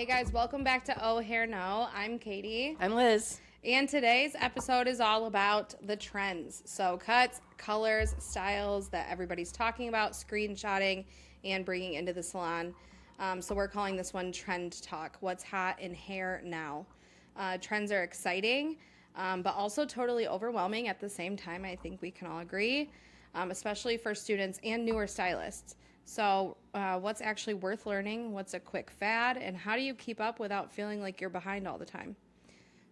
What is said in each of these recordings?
Hey guys, welcome back to Oh Hair No. I'm Katie. I'm Liz. And today's episode is all about the trends. So cuts, colors, styles that everybody's talking about, screenshotting, and bringing into the salon. So we're calling this one Trend Talk. What's hot in hair now? Trends are exciting, but also totally overwhelming at the same time. I think we can all agree, especially for students and newer stylists. So what's actually worth learning? What's a quick fad? And how do you keep up without feeling like you're behind all the time?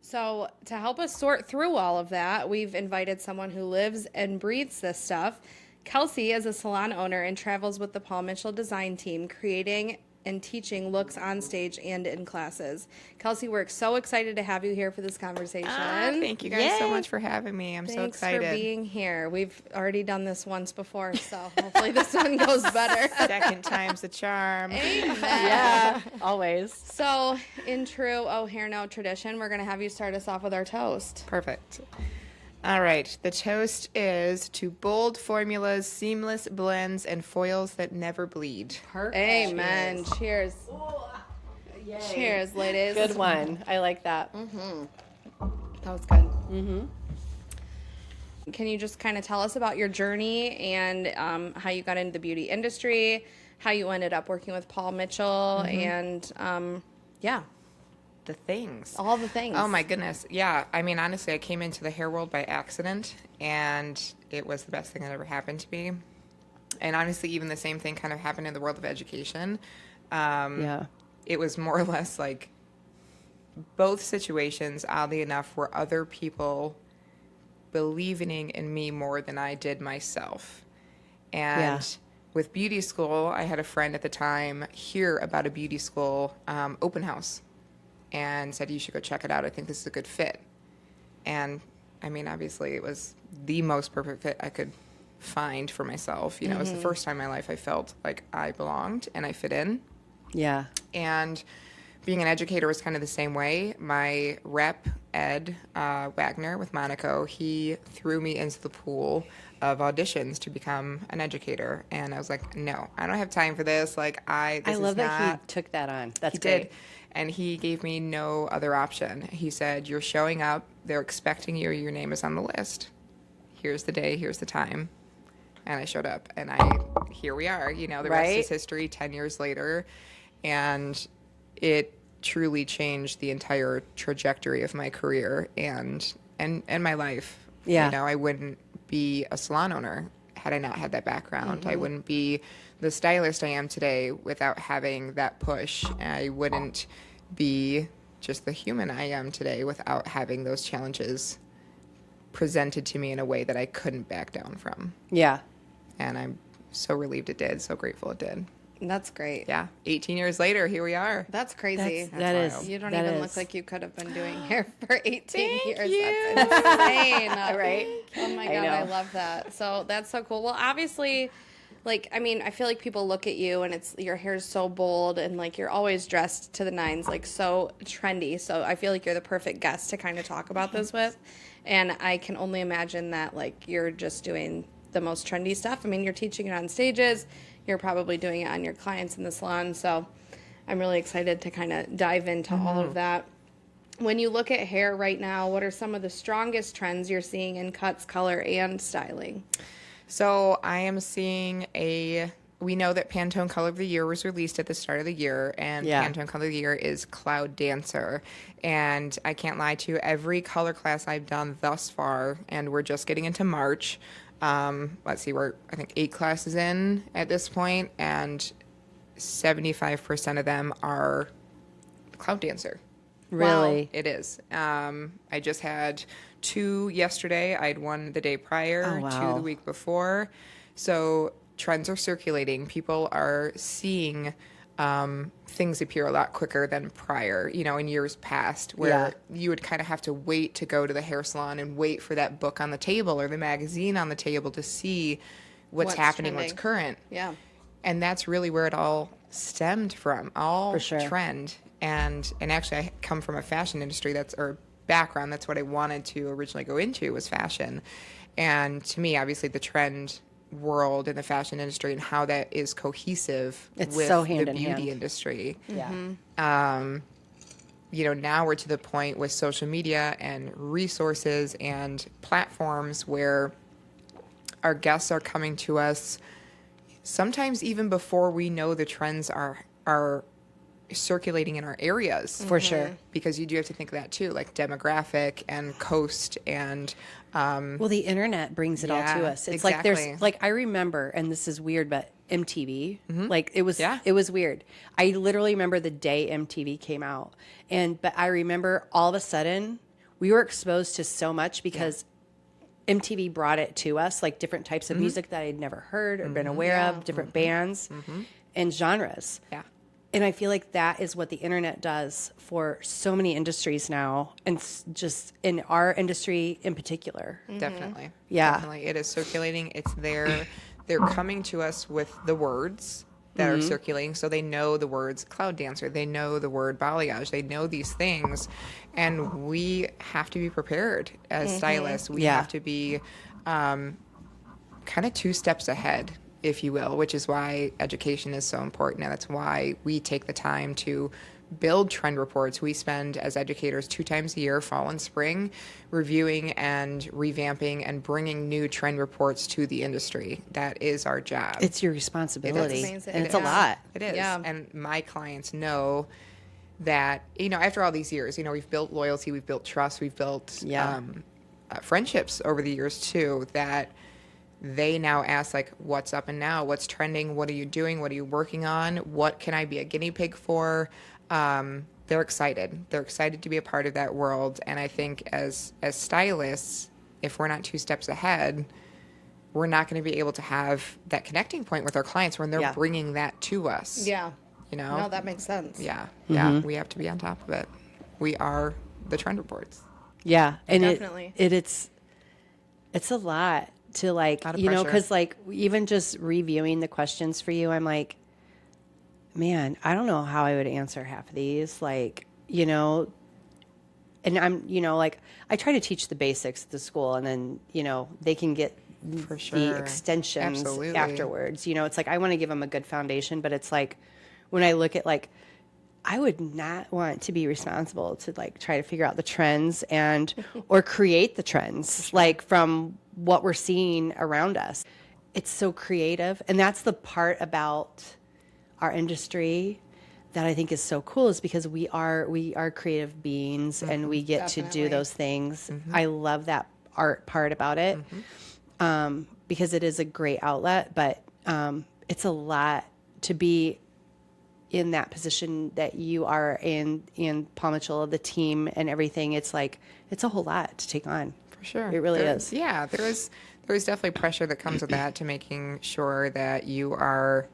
So to help us sort through all of that, we've invited someone who lives and breathes this stuff. Kelsey is a salon owner and travels with the Paul Mitchell design team, creating and teaching looks on stage and in classes. Kelsey, we're so excited to have you here for this conversation. Thank you guys so much for having me. I'm so excited. Thanks for being here. We've already done this once before, so hopefully this one goes better. Second time's the charm. Amen. Yeah, always. So in true Oh Hair No tradition, we're going to have you start us off with our toast. Perfect. All right. The toast is to bold formulas, seamless blends, and foils that never bleed. Perfect. Amen. Cheers. Cheers, ladies. Good one. I like that. That was good. Can you just kind of tell us about your journey and how you got into the beauty industry, how you ended up working with Paul Mitchell, and The things. all the things. Oh, my goodness. Yeah. I mean, honestly, I came into the hair world by accident, and it was the best thing that ever happened to me. And honestly, even the same thing kind of happened in the world of education. Yeah. It was more or less like both situations, oddly enough, were other people believing in me more than I did myself. And with beauty school, I had a friend at the time hear about a beauty school open house and said, you should go check it out. I think this is a good fit. And I mean, obviously it was the most perfect fit I could find for myself. You know, it was the first time in my life I felt like I belonged and I fit in. Yeah. And being an educator was kind of the same way. My rep, Ed Wagner with Monaco, he threw me into the pool of auditions to become an educator. And I was like, no, I don't have time for this. Like, I love that he took that on. That's great. did. And he gave me no other option. He said, you're showing up. They're expecting you. Your name is on the list. Here's the day. Here's the time. And I showed up. And here we are. You know, the rest is history 10 years later. And it truly changed the entire trajectory of my career and my life. Yeah. You know, I wouldn't be a salon owner had I not had that background. I wouldn't be the stylist I am today without having that push. I wouldn't be just the human I am today without having those challenges presented to me in a way that I couldn't back down from. Yeah. And I'm so relieved it did, so grateful it did. That's great. Yeah, 18 years later, here we are. That's crazy. That is. wild. You don't that even is. look like you could have been doing hair for 18 Thank years. you. That's insane. Right? Oh my I God, I know. love that. So that's so cool. Well, obviously, like, I mean, I feel like people look at you and it's your hair's so bold and like you're always dressed to the nines, like so trendy. So I feel like you're the perfect guest to kind of talk about this with. And I can only imagine that like you're just doing the most trendy stuff. I mean, you're teaching it on stages. You're probably doing it on your clients in the salon. So I'm really excited to kind of dive into all of that. When you look at hair right now, what are some of the strongest trends you're seeing in cuts, color, and styling? So I am seeing we know that Pantone Color of the Year was released at the start of the year, and Pantone Color of the Year is Cloud Dancer. And I can't lie to you, every color class I've done thus far, and we're just getting into March, let's see, we're, I think, 8 classes in at this point, and 75% of them are Cloud Dancer. Really? It is. I just had 2 yesterday. I had 1 the day prior, Oh, wow. 2 the week before. So trends are circulating. People are seeing things appear a lot quicker than prior, you know, in years past, where you would kind of have to wait to go to the hair salon and wait for that book on the table or the magazine on the table to see what's happening, trending. what's current. Yeah. And that's really where it all stemmed from, all For sure. trend. And actually, I come from a fashion industry or background. That's what I wanted to originally go into, was fashion. And to me, obviously, the trend world in the fashion industry and how that is cohesive It's with so hand the in beauty hand. industry. Yeah. You know, now we're to the point with social media and resources and platforms where our guests are coming to us sometimes even before we know the trends are circulating in our areas. For sure. Because you do have to think of that too, like demographic and coast and Well, the internet brings it all to us. It's like exactly. there's like I remember, and this is weird, but MTV, like it was weird. I literally remember the day MTV came out, but I remember all of a sudden we were exposed to so much because MTV brought it to us, like different types of music that I'd never heard or been aware of, different bands and genres. Yeah. And I feel like that is what the internet does for so many industries now, and just in our industry in particular. Definitely. Yeah. Definitely. It is circulating. It's there. They're coming to us with the words that are circulating. So they know the words cloud dancer. They know the word balayage. They know these things. And we have to be prepared as stylists. We have to be kind of 2 steps ahead, if you will, which is why education is so important. And that's why we take the time to build trend reports. We spend as educators 2 times a year, fall and spring, reviewing and revamping and bringing new trend reports to the industry. That is our job. It's your responsibility. It's amazing. And it's a lot. It is. Yeah. And my clients know that, you know, after all these years, you know, we've built loyalty, we've built trust, we've built friendships over the years too, that they now ask, like, what's up and now? What's trending? What are you doing? What are you working on? What can I be a guinea pig for? They're excited. They're excited to be a part of that world. And I think as stylists, if we're not 2 steps ahead, we're not going to be able to have that connecting point with our clients when they're bringing that to us. Yeah. You know? No, that makes sense. Yeah. Yeah. We have to be on top of it. We are the trend reports. Yeah. And Definitely. it's a lot to, like, you know, because like even just reviewing the questions for you, I'm like, man, I don't know how I would answer half of these, like, you know, and I'm, you know, like I try to teach the basics at the school, and then, you know, they can get For sure. the extensions afterwards. You know, it's like I want to give them a good foundation, but it's like when I look at, like, I would not want to be responsible to, like, try to figure out the trends and or create the trends, like, from what we're seeing around us. It's so creative, and that's the part about our industry that I think is so cool, is because we are creative beings, and we get to do those things. I love that art part about it, because it is a great outlet, but it's a lot to be in that position that you are in Paul Mitchell, the team and everything. It's like, it's a whole lot to take on. For sure. It really is. Yeah, there is definitely pressure that comes with that, to making sure that you're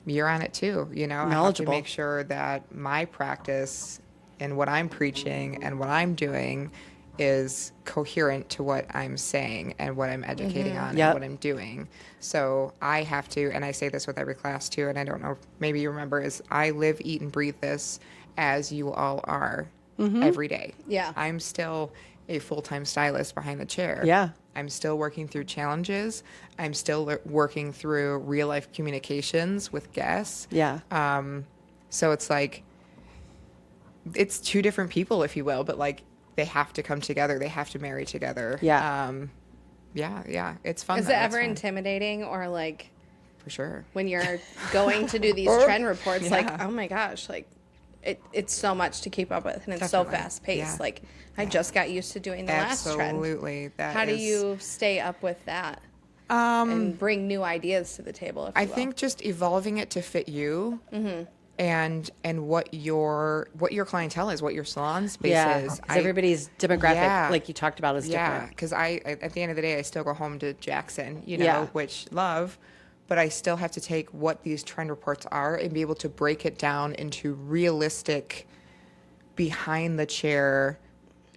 on it too, you know. Knowledgeable. I have to make sure that my practice and what I'm preaching and what I'm doing is coherent to what I'm saying and what I'm educating on and what I'm doing. So I have to, and I say this with every class too, and I don't know, maybe you remember, is I live, eat, and breathe this as you all are every day. Yeah. I'm still a full-time stylist behind the chair. Yeah. I'm still working through challenges. I'm still working through real-life communications with guests. Yeah. So it's like, it's 2 different people, if you will, but, like, they have to come together. They have to marry together. Yeah. Yeah. It's fun. Is though. it It's ever fun. intimidating, or, like, For sure. when you're going to do these trend reports, like, oh my gosh, like, it's so much to keep up with, and it's so Definitely. fast paced. Yeah. Like, I just got used to doing the last trend. Absolutely. How do you stay up with that and bring new ideas to the table? If you I will? think just evolving it to fit you. And what your clientele is, what your salon space is. 'Cause everybody's demographic, like you talked about, is Yeah, different. because at the end of the day, I still go home to Jackson, you know, Yeah. which love, but I still have to take what these trend reports are and be able to break it down into realistic, behind the chair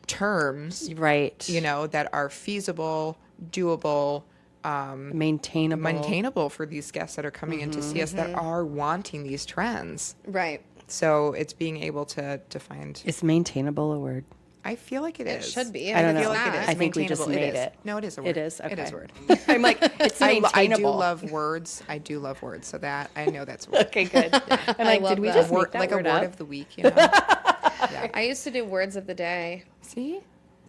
terms, Right. you know, that are feasible, doable, maintainable for these guests that are coming in to see us, that are wanting these trends. right. So it's being able to find. Is maintainable a word? I feel like it is. It should be. I don't know. feel like it is. I think we just Maintainable. made is. it. No, it is a word. It is. Okay. It is a word. I'm like, it's I do maintainable. love words. I do love words. So that I know that's a word. Okay, good. I'm like, love did we that. just Word, make that like word a word up? of the week, you know? Yeah. I used to do words of the day, See?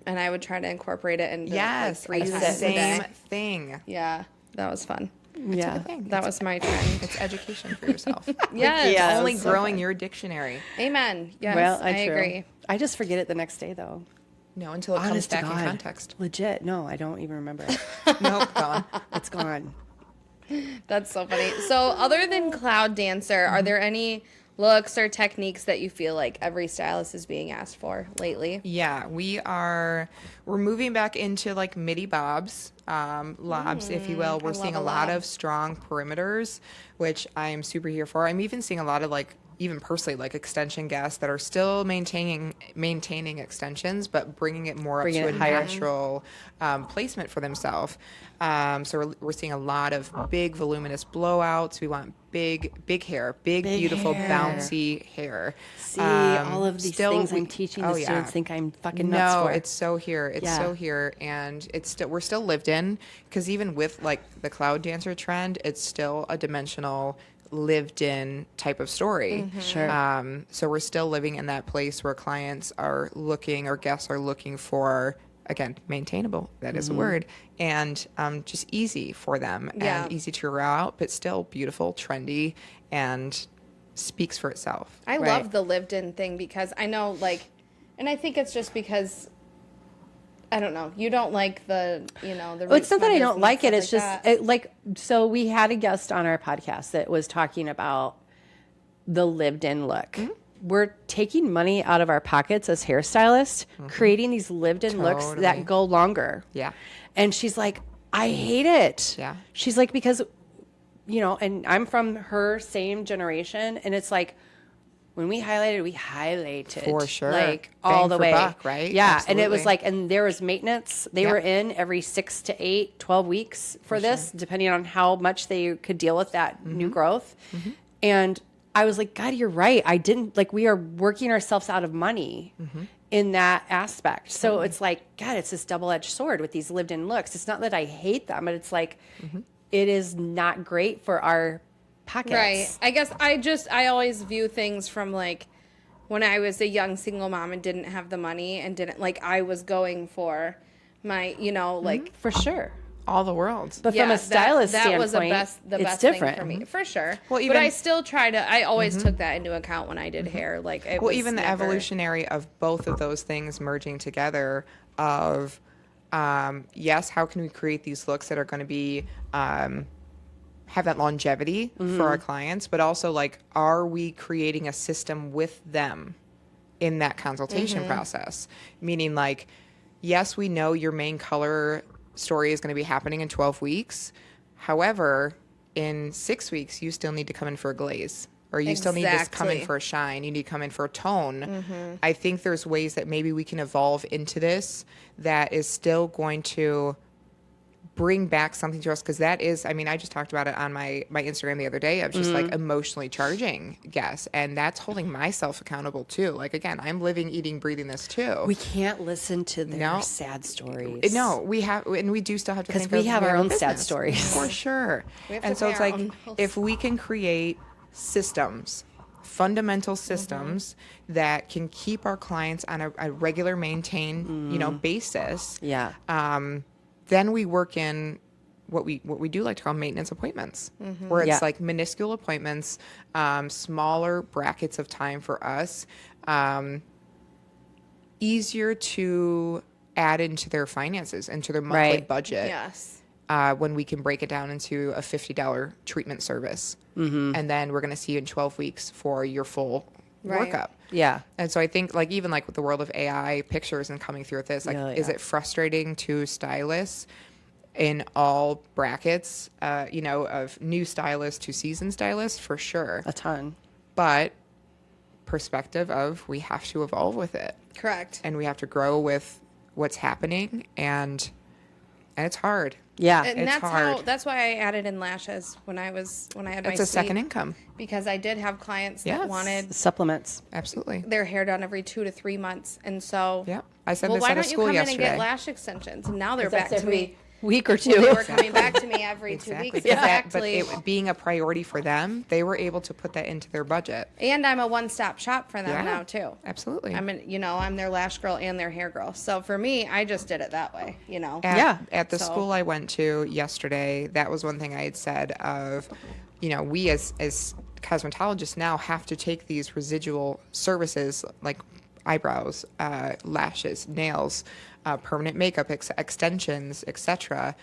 and I would try to incorporate it into Yes. like 3 I do times the a same day. thing. Yeah, that was fun. Yeah. Thing. That was my trend. It's education for yourself. Yes. Yeah. Only was so growing fun. your dictionary. Amen. Yes, Well, I true. agree. I just forget it the next day, though. No, until it comes Honest to back in God. context. Legit. No, I don't even remember it. Nope, gone. It's gone. That's so funny. So, other than Cloud Dancer, are there any looks or techniques that you feel like every stylist is being asked for lately? Yeah, we're moving back into like midi bobs, lobs, if you will. We're I seeing love a a lot lob. of strong perimeters, which I'm super here for. I'm even seeing a lot of like, even personally, like extension guests that are still maintaining extensions, but bringing it more Bringing up it to a higher. natural placement for themselves. So we're seeing a lot of big voluminous blowouts. We want big hair, big beautiful hair. bouncy hair. See, all of these Still, things I'm teaching the students think I'm fucking nuts no, for. it's so here. It's Yeah. so here, and it's still we're still lived in because even with like the Cloud Dancer trend, it's still a dimensional, lived in type of story. Sure. So we're still living in that place where clients are looking or guests are looking for, again, maintainable. That is a word, and just easy for them Yeah. and easy to roll out, but still beautiful, trendy, and speaks for itself. I Right. love the lived in thing because I know, like, and I think it's just because, I don't know, you don't like the, the Well, it's not that I root don't smudges like and it. stuff It's like just that. so we had a guest on our podcast that was talking about the lived-in look. We're taking money out of our pockets as hairstylists, creating these lived-in looks Totally. that go longer. Yeah. And she's like, I hate it. Yeah. She's like, because, and I'm from her same generation, and it's like, when we highlighted For sure. like Bang all the for way. buck, right? Yeah. And it was Absolutely. like, and there was maintenance. They Yeah. were in every 6 to 8, 12 weeks for this, depending on how much they could deal with that new growth. And I was like, God, you're right. I didn't like, we are working ourselves out of money in that aspect. So it's like, God, it's this double-edged sword with these lived-in looks. It's not that I hate them, but it's like, it is not great for our pockets. Right. I guess I always view things from like when I was a young single mom and didn't have the money and didn't like I was going for my, like For sure. All the worlds. But from a stylist that standpoint, was the it's best different. thing for me, for sure. Well, but even- I still try to. I always took that into account when I did hair. Like, it Well, was even the never- evolutionary of both of those things merging together of, yes, how can we create these looks that are going to be, have that longevity for our clients, but also like, are we creating a system with them in that consultation process? Meaning like, yes, we know your main color story is going to be happening in 12 weeks. However, in 6 weeks, you still need to come in for a glaze, or you still need to come in Exactly. for a shine. You need to come in for a tone. I think there's ways that maybe we can evolve into this that is still going to bring back something to us, because that is, I mean, I just talked about it on my Instagram the other day. I was just like emotionally charging guests, and that's holding myself accountable too. Like, again, I'm living, eating, breathing this too. We can't listen to their No. sad stories. No, we have, and we do still have to 'Cause think we of have our own sad business. stories. for sure. We have to And so pay it's our like, own bills. if we can create systems, fundamental systems that can keep our clients on a regular maintain, basis. Yeah. Then we work in what we do like to call maintenance appointments, where it's Yeah. like minuscule appointments, smaller brackets of time for us, easier to add into their finances, into their monthly Right. budget. Yes. When we can break it down into a $50 treatment service, and then we're going to see you in 12 weeks for your full Right. workup. Yeah. And so I think, like, even like with the world of AI pictures and coming through with this, like, Yeah, is yeah. it frustrating to stylists in all brackets, of new stylists to seasoned stylists? For sure. A ton. But perspective of, we have to evolve with it, Correct. and we have to grow with what's happening, and it's hard. Yeah. And It's hard. that's why I added in lashes when I had my It's a second suite, income. because I did have clients Yes. that wanted Supplements. Absolutely. their hair done every 2 to 3 months, and so Yep. I said Well, this why at a don't you school come in yesterday. and get lash extensions? And now they're back That's to every me. week or two. Well, they were coming back to me every 2 weeks. Exactly. Exactly. But it being a priority for them, they were able to put that into their budget. And I'm a one-stop shop for them Yeah, now too. Absolutely. I'm their lash girl and their hair girl. So for me, I just did it that way, At the So- school I went to yesterday, that was one thing I had said of, we as cosmetologists now have to take these residual services like eyebrows, lashes, nails, permanent makeup, extensions, etc.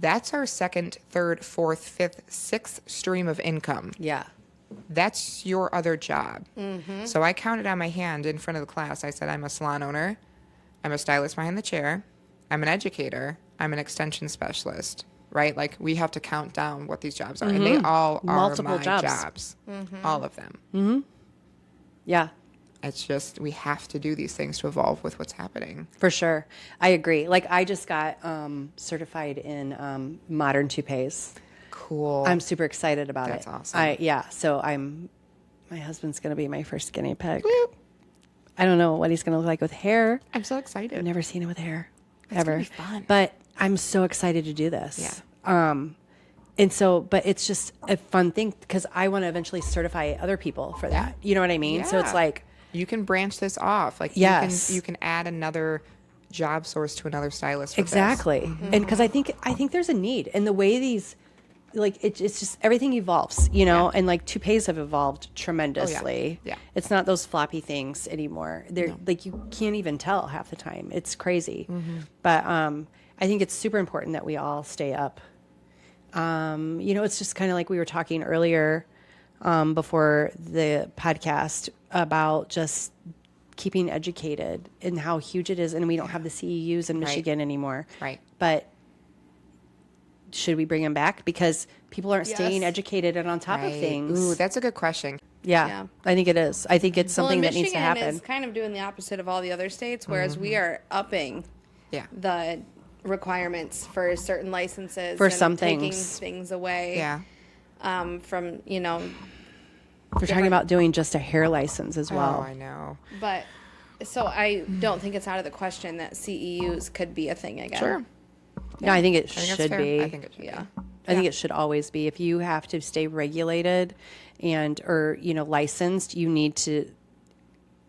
That's our second, third, fourth, fifth, sixth stream of income. Yeah. That's your other job. Mm-hmm. So I counted on my hand in front of the class. I said, I'm a salon owner. I'm a stylist behind the chair. I'm an educator. I'm an extension specialist, right? Like we have to count down what these jobs are. And they all Multiple are my jobs. All of them. Yeah. It's just, we have to do these things to evolve with what's happening. For sure. I agree. Like I just got certified in modern toupees. Cool. I'm super excited about That's it. awesome. So my husband's going to be my first guinea pig. I don't know what he's going to look like with hair. I'm so excited. I've never seen him with hair Gonna ever. be fun. But I'm so excited to do this. Yeah. And so, but it's just a fun thing because I want to eventually certify other people for that. You know what I mean? So it's Yeah. like, You can branch this off. Like Yes. you can add another job source to another stylist. For exactly. And because I think there's a need, and the way these, like it's just everything evolves, and like toupees have evolved tremendously. Yeah. It's not those floppy things anymore. They're like you can't even tell half the time. It's crazy. But I think it's super important that we all stay up. It's just kind of like we were talking earlier before the podcast about just keeping educated and how huge it is. And we don't have the CEUs in Michigan anymore. Right. But should we bring them back? Because people aren't Yes. staying educated and on top of things. Ooh, that's a good question. Yeah, I think it is. I think it's something that needs to happen. Michigan is kind of doing the opposite of all the other states, whereas we are upping Yeah. the requirements for certain licenses For and some taking things. things away Yeah. from We're talking about doing just a hair license as well. Oh, I know. but so I don't think it's out of the question that CEUs could be a thing again. Sure. No, I think it I think that's should fair. be. I think it should Yeah. be. I think it should always be. If you have to stay regulated or licensed, you need to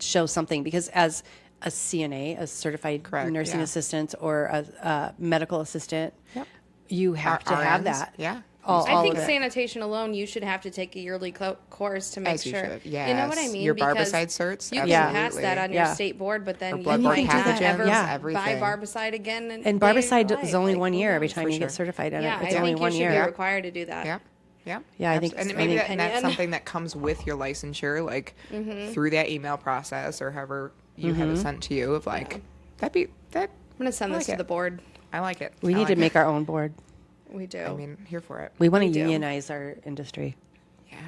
show something, because as a CNA, a certified Correct, nursing yeah. assistant, or a medical assistant, Yep. you have to have RNs, that. yeah. I think of it. sanitation alone, you should have to take a yearly course to make As you sure. should, You know what I yes. mean? Your Because barbicide certs, You can Yeah. pass that on your Yeah. state board, but then Or you bloodborne might not pathogens, ever yeah. buy everything. barbicide again. And in barbicide your is life. only Like, 1 who year every knows? time For you sure. get certified in Yeah, it. It's I only think 1 you should be year. required to do that. Yeah. Yeah. Yeah, I think- And I maybe think- that's Opinion. something that comes with your licensure, like through that email process or however you have it sent to you. Of like, that. I'm going to send I this like to the it. board. I like it. We I need like to it. make our own board. We do. I mean, here for it. We want to We do. unionize our industry. Yeah.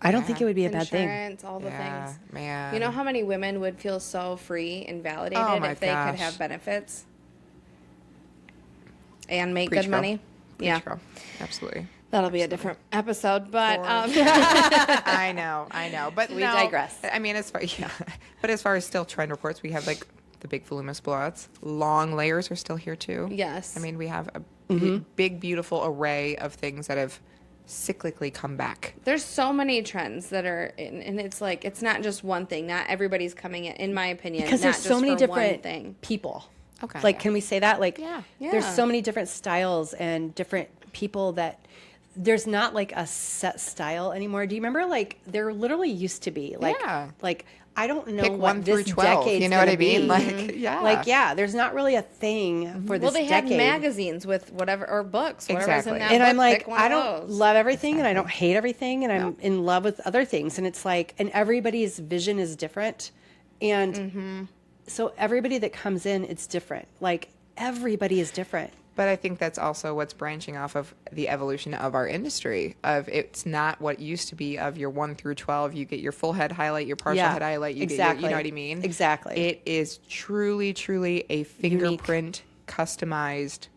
I don't think it would be a bad thing. Insurance, all the Yeah, things. man. You know how many women would feel so free and validated Oh my if they could gosh. have benefits and make Preach, good girl. money? Preach, Yeah. girl. Absolutely. That'll be a different episode, but I know. But We no, digress. I mean, but as far as still trend reports, we have like the big voluminous blowouts. Long layers are still here too. Yes. I mean, we have a big, beautiful array of things that have cyclically come back. there's so many trends that are, and it's like, it's not just one thing. Not everybody's coming in my opinion. Because not there's so just many for one different thing. people. Okay. Like, can we say that? Like, Yeah. there's Yeah. so many different styles and different people that there's not like a set style anymore. Do you remember, like, there literally used to be like, Yeah. like I don't know Pick what 1 through this 12. decade's You know what gonna I mean? be. Like, yeah. Like, yeah, there's not really a thing for this Well, they have decade. magazines with whatever, or books, whatever's Exactly. in that And book. I'm like, pick one I of don't those. love everything and I don't hate everything and I'm in love with other things. And it's like, and everybody's vision is different. And so everybody that comes in, it's different. Like, everybody is different. But I think that's also what's branching off of the evolution of our industry. Of it's not what used to be of your 1 through 12. You get your full head highlight, your partial head highlight. You get your, you know what I mean? Exactly. It is truly, truly a fingerprint customized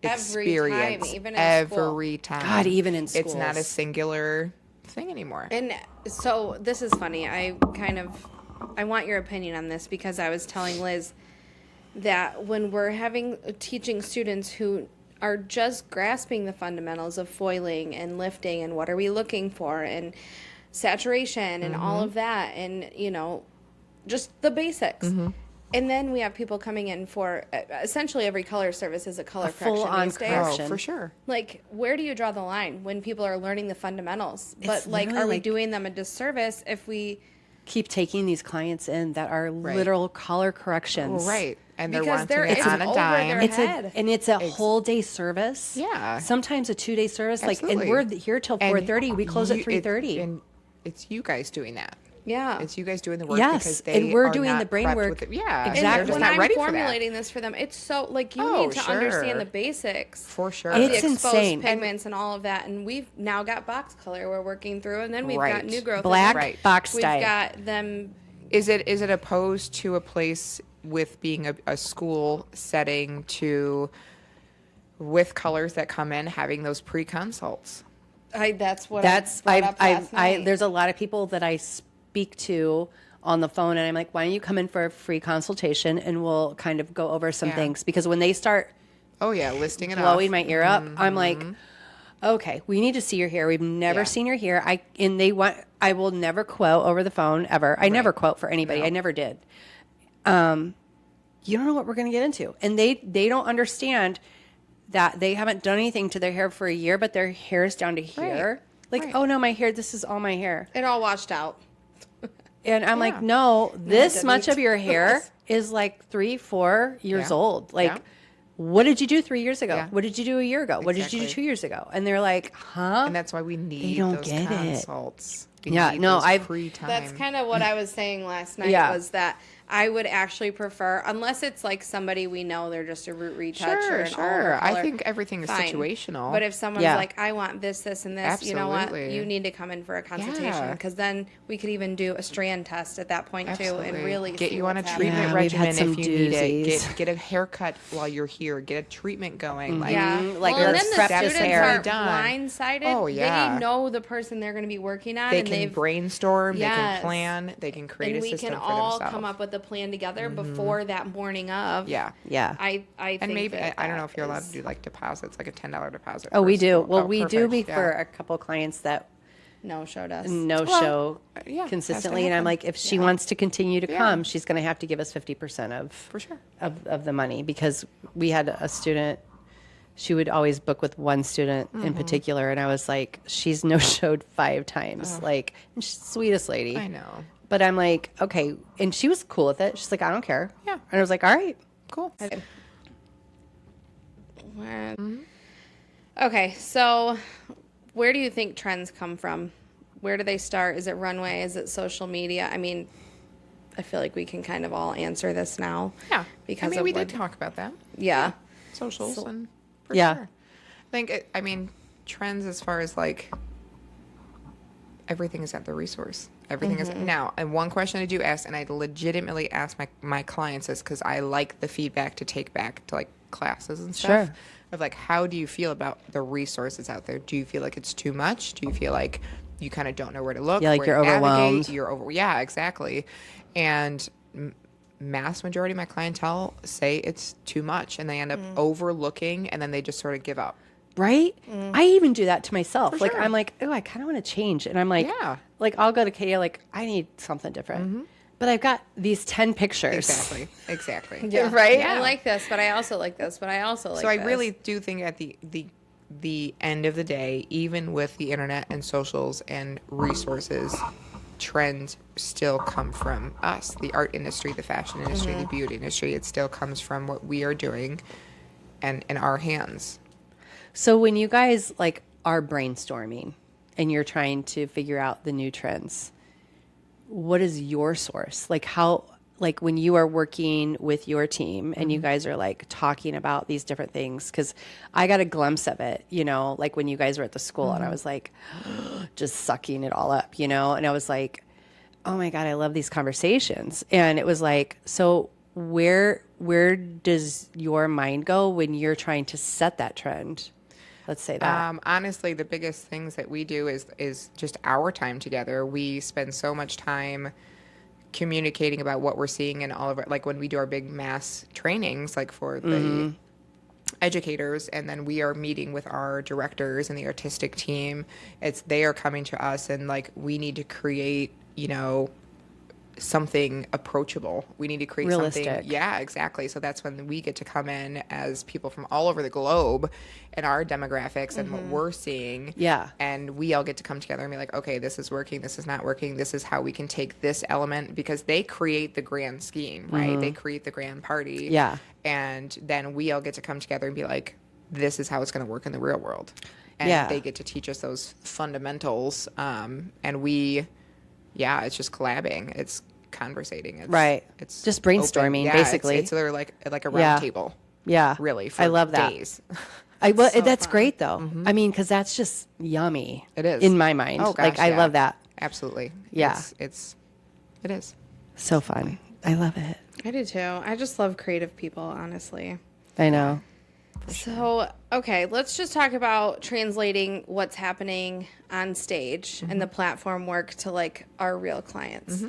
Every experience time, even in every time. God, even in it's not a schools. singular thing anymore. And so this is funny. I want your opinion on this because I was telling Liz that when we're teaching students who are just grasping the fundamentals of foiling and lifting and what are we looking for and saturation and all of that and, you know, just the basics. And then we have people coming in for essentially every color service is a color correction full-on these days. correction. Oh, for sure. Like, where do you draw the line when people are learning the fundamentals? But, like, literally are we like- doing them a disservice if we... keep taking these clients in that are literal color corrections. Right. And they're Because wanting it it's on a over dime. their head. It's a whole day service. Yeah. Sometimes a 2-day service. Like, and Absolutely. we're here till 4:30. We close at 3:30. And it's you guys doing that. Yeah. It's you guys doing the work Yes, because they and we're are doing not the brain prepped work. with it. Yeah, Exactly. and they're And just when not I'm ready for that. formulating this for them, it's so, like, you Oh, need to sure. understand the basics. For sure. Of It's the exposed insane. pigments and all of that. And we've now got box color we're working through. And then we've got Right. new growth. Black and then Right. box We've dye. got them... Is it opposed to a place with being a school setting to with colors that come in having those pre-consults? That's what That's I brought up last night. there's a lot of people that I speak to on the phone, and I'm like, why don't you come in for a free consultation and we'll kind of go over some Yeah. things, because when they start Oh yeah, listing it blowing off. my ear up, I'm like, okay, we need to see your hair. We've never Yeah. seen your hair. I will never quote over the phone ever. I never quote for anybody. I never did. You don't know what we're going to get into. And they don't understand that they haven't done anything to their hair for a year, but their hair is down to here. Like, Right. oh no, my hair, this is all my hair. It all washed out. And I'm Yeah. like, no, this didn't. much of your hair is like 3-4 years Yeah. old. Like, Yeah. what did you do 3 years ago? Yeah. What did you do a year ago? What did you do Exactly. 2 years ago? And they're like, huh? And that's why we need don't those get it. consults. We Yeah, need no, those I've- pre-time. That's kind of what I was saying last night Yeah. was that I would actually prefer, unless it's like somebody we know, they're just a root retouch or Sure, an sure. over I color, think everything is fine. situational. But if someone's Yeah. like, I want this, this, and this, you know what? Absolutely. You need to come in for a consultation Yeah. because then we could even do a strand test at that point too and Absolutely. really get see you on a what's treatment happening. we've had regimen some if you need it. doozies. Get a haircut while you're here. Get a treatment going. Like, Yeah. like, well, and let's then the prep this students hair. are Done. blindsided. Oh, yeah. They know the person they're going to be working on they and can they've brainstorm. They Yes. can plan. They can create and a we system can for all themselves. come up with a plan together before that morning of. Yeah. Yeah. I think And maybe that I don't know that if you're allowed is- to do like deposits, like a $10 deposit. Oh, for we a do. school. Well, Oh, we do perfect. for Yeah. a couple clients that no showed us. no Well, show yeah, has to consistently, and I'm happen. like, if she Yeah. wants to continue to Yeah. come, she's going to have to give us 50% of For sure. of the money, because we had a student. She would always book with one student in particular, and I was like, she's no showed 5 times. Like, and she's the sweetest lady. I know. But I'm like, okay, and she was cool with it. She's like, I don't care. Yeah. And I was like, all right. Cool. Okay, so where do you think trends come from? Where do they start? Is it runway? Is it social media? I mean, I feel like we can kind of all answer this now. Yeah. Because I mean, of we what- did talk about that. Yeah. Socials and for Yeah. sure. I mean, trends as far as like everything is at the resource. Everything is now. And one question I do ask, and I legitimately ask my clients is because I like the feedback to take back to like classes and stuff. Sure. Of like, how do you feel about the resources out there? Do you feel like it's too much? Do you feel like you kind of don't know where to look? Yeah, like where you're to navigate? overwhelmed. You're over. Yeah, exactly. And mass majority of my clientele say it's too much, and they end up overlooking, and then they just sort of give up. Right? I even do that to myself. For Like, sure. I'm like, oh, I kind of want to change. And I'm like, Yeah. like, I'll go to Katie, like, I need something different. But I've got these 10 pictures. Exactly. Yeah. Right? I like this, but I also like this, but I also like So I this. really do think at the end of the day, even with the internet and socials and resources, trends still come from us, the art industry, the fashion industry, the beauty industry. It still comes from what we are doing and in our hands. So when you guys, like, are brainstorming and you're trying to figure out the new trends, what is your source? Like, how, like, when you are working with your team and you guys are, like, talking about these different things, because I got a glimpse of it, you know, like when you guys were at the school and I was like, just sucking it all up, you know, and I was like, oh my God, I love these conversations. And it was like, so where does your mind go when you're trying to set that trend? Let's say that. Honestly, the biggest things that we do is just our time together. We spend so much time communicating about what we're seeing in all of our, like when we do our big mass trainings, like for the educators, and then we are meeting with our directors and the artistic team, they are coming to us and like, we need to create, something approachable. We need to create Realistic. something. Yeah, exactly. So that's when we get to come in as people from all over the globe and our demographics and what we're seeing. Yeah. And we all get to come together and be like, okay, this is working. This is not working. This is how we can take this element, because they create the grand scheme, right? They create the grand party. Yeah. And then we all get to come together and be like, this is how it's going to work in the real world. And they get to teach us those fundamentals. And it's just collabing. It's conversating. It's just brainstorming, basically. It's like a round table. Yeah. Really. For I love that. Days. That's fun. Great though. I mean, cause that's just yummy. It is. In my mind. Oh, gosh, I love that. Absolutely. Yeah. It is. So fun. I love it. I do too. I just love creative people, honestly. I know. So, okay, let's just talk about translating what's happening on stage and the platform work to like our real clients.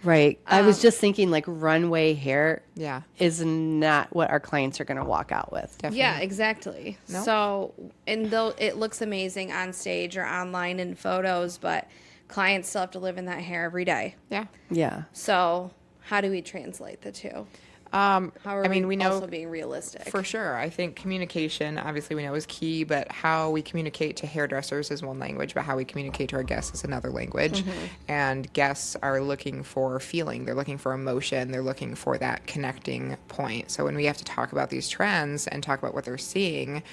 Right. I was just thinking like runway hair is is not what our clients are going to walk out with. Definitely. Yeah, exactly. Nope. So, and though it looks amazing on stage or online in photos, but clients still have to live in that hair every day. Yeah. Yeah. So, how do we translate the two? How are we know also being realistic? For sure. I think communication, obviously, we know is key, but how we communicate to hairdressers is one language, but how we communicate to our guests is another language. And guests are looking for feeling. They're looking for emotion. They're looking for that connecting point. So when we have to talk about these trends and talk about what they're seeing,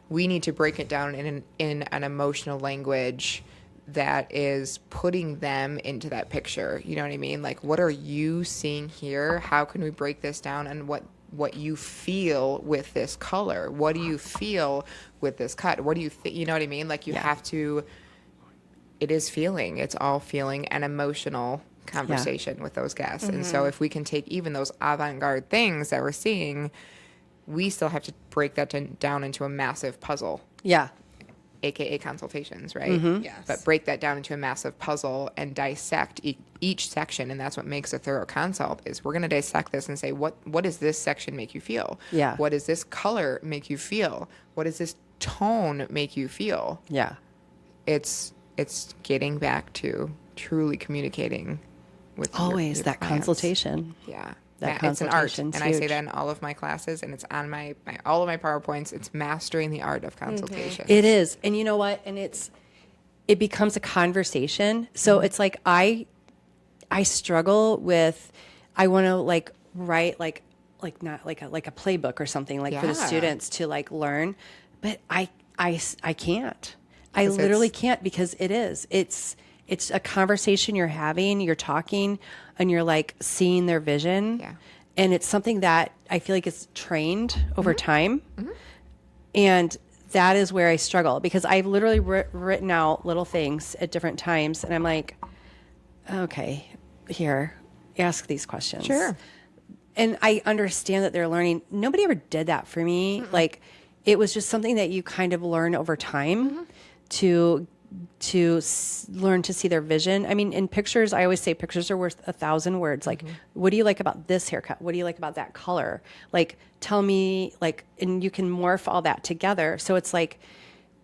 we need to break it down in an emotional language that is putting them into that picture. You know what I mean? Like, what are you seeing here? How can we break this down? And what you feel with this color? What do you feel with this cut? What do you you know what I mean? Like, you have to, it is feeling. It's all feeling and emotional conversation with those guests. And so if we can take even those avant-garde things that we're seeing, we still have to break that down into a massive puzzle. Yeah. AKA consultations, right? Yes. But break that down into a massive puzzle and dissect each section, and that's what makes a thorough consult. Is we're going to dissect this and say, what does this section make you feel? Yeah. What does this color make you feel? What does this tone make you feel? Yeah. It's getting back to truly communicating with always your that clients. Consultation. Yeah. That It's an art, consultation's and I say huge. that in all of my classes, and it's on my all of my PowerPoints. It's mastering the art of consultation. It is. And you know what? And it becomes a conversation. So it's like I struggle with, I want to like write like not like a playbook or something like for the students to like learn, but I can't. I literally can't, because it's a conversation you're having, you're talking, and you're like seeing their vision. Yeah. And it's something that I feel like is trained over time. And that is where I struggle, because I've literally written out little things at different times. And I'm like, okay, here, ask these questions. Sure. And I understand that they're learning. Nobody ever did that for me. Like, it was just something that you kind of learn over time to learn to see their vision. I mean, in pictures, I always say pictures are worth 1,000 words. Like, what do you like about this haircut? What do you like about that color? Like, tell me, like, and you can morph all that together. So it's like,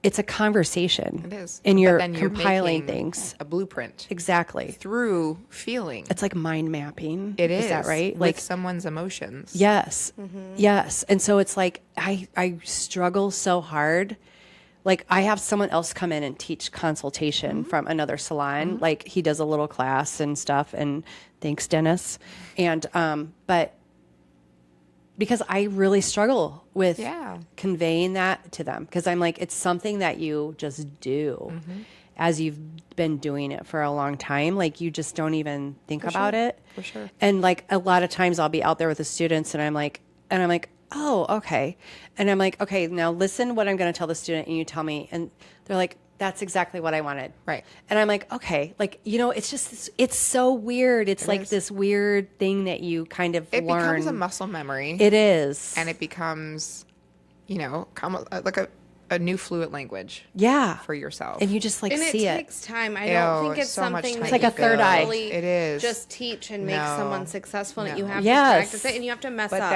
it's a conversation. It is. And But you're then you're compiling making things. a blueprint Exactly. through feeling. It's like mind mapping. It is. Is that right? With Like, someone's emotions. yes. Yes. And so it's like, I struggle so hard. Like, I have someone else come in and teach consultation from another salon. Like, he does a little class and stuff, and thanks, Dennis. And, but because I really struggle with conveying that to them, because I'm like, it's something that you just do as you've been doing it for a long time. Like, you just don't even think about it. For sure. And like, a lot of times I'll be out there with the students, and I'm like, oh, okay. And I'm like, okay, now listen what I'm going to tell the student, and you tell me. And they're like, that's exactly what I wanted. Right. And I'm like, okay, like, it's just, it's so weird. It's like this weird thing that you kind of It learn. becomes a muscle memory. It is. And it becomes, like a new fluent language Yeah. for yourself. And you just like And it see it. takes time. I don't Ew, think it's so much something time that It's like you a third can eye. really It is. just teach and make No. someone successful. And you No. have Yes. to practice it, and you have to mess But up.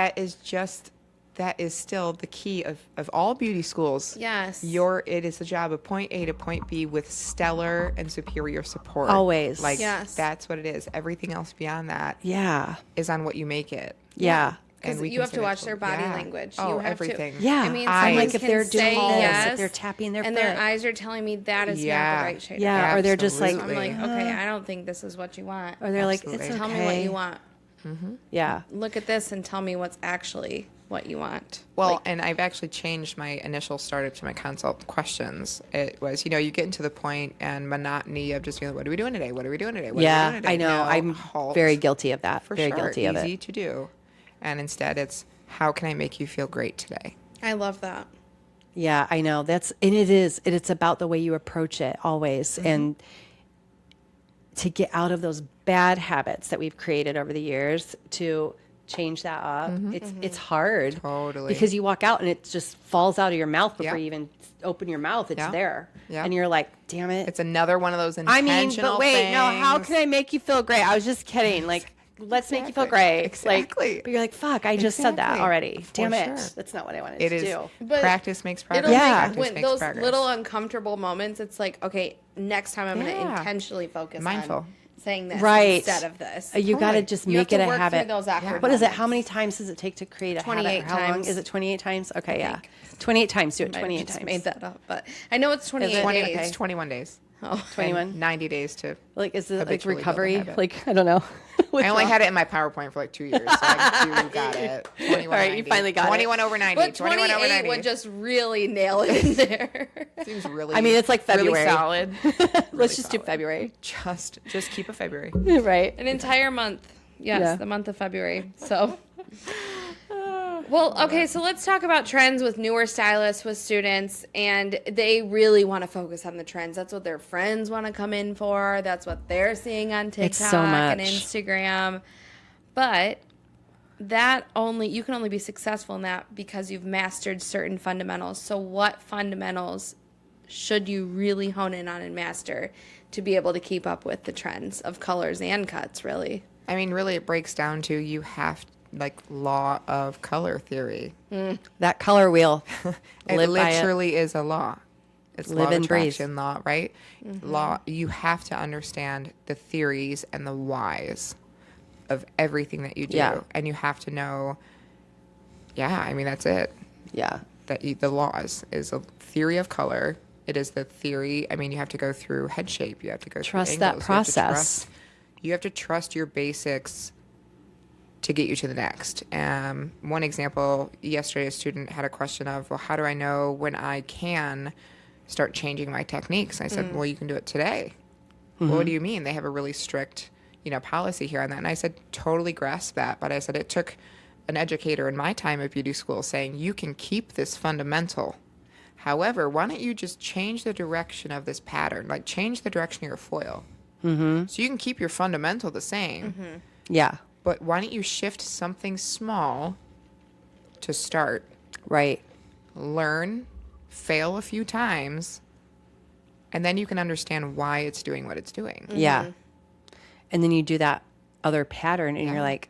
that is still the key of all beauty schools. Yes. It is the job of point A to point B with stellar and superior support. Always. Like, Yes. that's what it is. Everything else beyond that Yeah. is on what you make it. Yeah. Because And we you have to consider watch their body yeah. language. Oh, you have everything. To, Yeah. I mean, I'm someone like, if can they're doing say this, yes, if they're tapping their and foot. their eyes are telling me that is not Yeah. the right shade. Yeah. Or they're just like, I'm like, okay, I don't think this is what you want. or they're like, Absolutely. it's okay. Tell me what you want. Yeah. Look at this and tell me what's actually what you want. Well, and I've actually changed my initial startup to my consult questions. It was, you get into the point and monotony of just being like, what are we doing today? What are we doing today? What are we Yeah. doing today? I know. No, I'm halt. very guilty of that. For very sure. guilty of Easy it. to do. And instead it's, how can I make you feel great today? I love that. Yeah, I know. It's about the way you approach it always. And to get out of those bad habits that we've created over the years to change that up, it's hard. Totally. Because you walk out and it just falls out of your mouth before Yeah. you even open your mouth. It's Yeah. there. Yeah. And you're like, damn it. It's another one of those I intentional mean, but wait, no, how things. can I make you feel great? I was just kidding. Like, let's make you feel great. Exactly. Like, but you're like, fuck, I just said that Exactly. already. For Damn it. sure. That's not what I wanted It to is do. But practice makes progress. It'll Yeah. make, Practice when makes those progress. little uncomfortable moments, it's like, okay, next time I'm going to Yeah. intentionally focus Mindful. on saying this Right. instead of this. You got to Totally. just You have make it to a work through habit. those awkward What is it? moments. How many times does it take to create a 28 habit? How long? times. Is it 28 times? Okay, yeah. 28 times. Do it I might have 28 just times. made that up, but I know it's 28 20, days. It's 21 days. Oh. 21? And 90 days to. Like, is it like habitually build a recovery? habit. Like, I don't know. I only had it in my PowerPoint for like 2 years, so I do got it. 21 All right, you finally got it. 21 over 90. But 21 over 28 90. would just really nail it in there. Seems really. I mean, it's like February. Really solid. Let's just do solid. February. Just keep a February. Right. An entire month. Yes, Yeah. the month of February. So. Well, okay, so let's talk about trends with newer stylists, with students, and they really want to focus on the trends. That's what their friends want to come in for. That's what they're seeing on TikTok It's so and much. Instagram. But you can only be successful in that because you've mastered certain fundamentals. So what fundamentals should you really hone in on and master to be able to keep up with the trends of colors and cuts, really? I mean, really, it breaks down to you have law of color theory. That color wheel. It Live by it. literally is a law. It's Live law of and breathe. attraction law, right? Law. You have to understand the theories and the whys of everything that you do, Yeah. and you have to know. Yeah, I mean that's it. Yeah. The laws is a theory of color. It is the theory. I mean, you have to go through head shape. You have to go Trust through that angles. process. You have to trust your basics to get you to the next. One example, yesterday a student had a question of, well, how do I know when I can start changing my techniques? I said, well, you can do it today. Well, what do you mean? They have a really strict, policy here on that. And I said, totally grasp that. But I said, it took an educator in my time at beauty school saying, you can keep this fundamental. However, why don't you just change the direction of this pattern? Like change the direction of your foil. Mm-hmm. So you can keep your fundamental the same. Mm-hmm. Yeah. But why don't you shift something small to start? Right. Learn, fail a few times, and then you can understand why it's doing what it's doing. Yeah. And then you do that other pattern and you're like,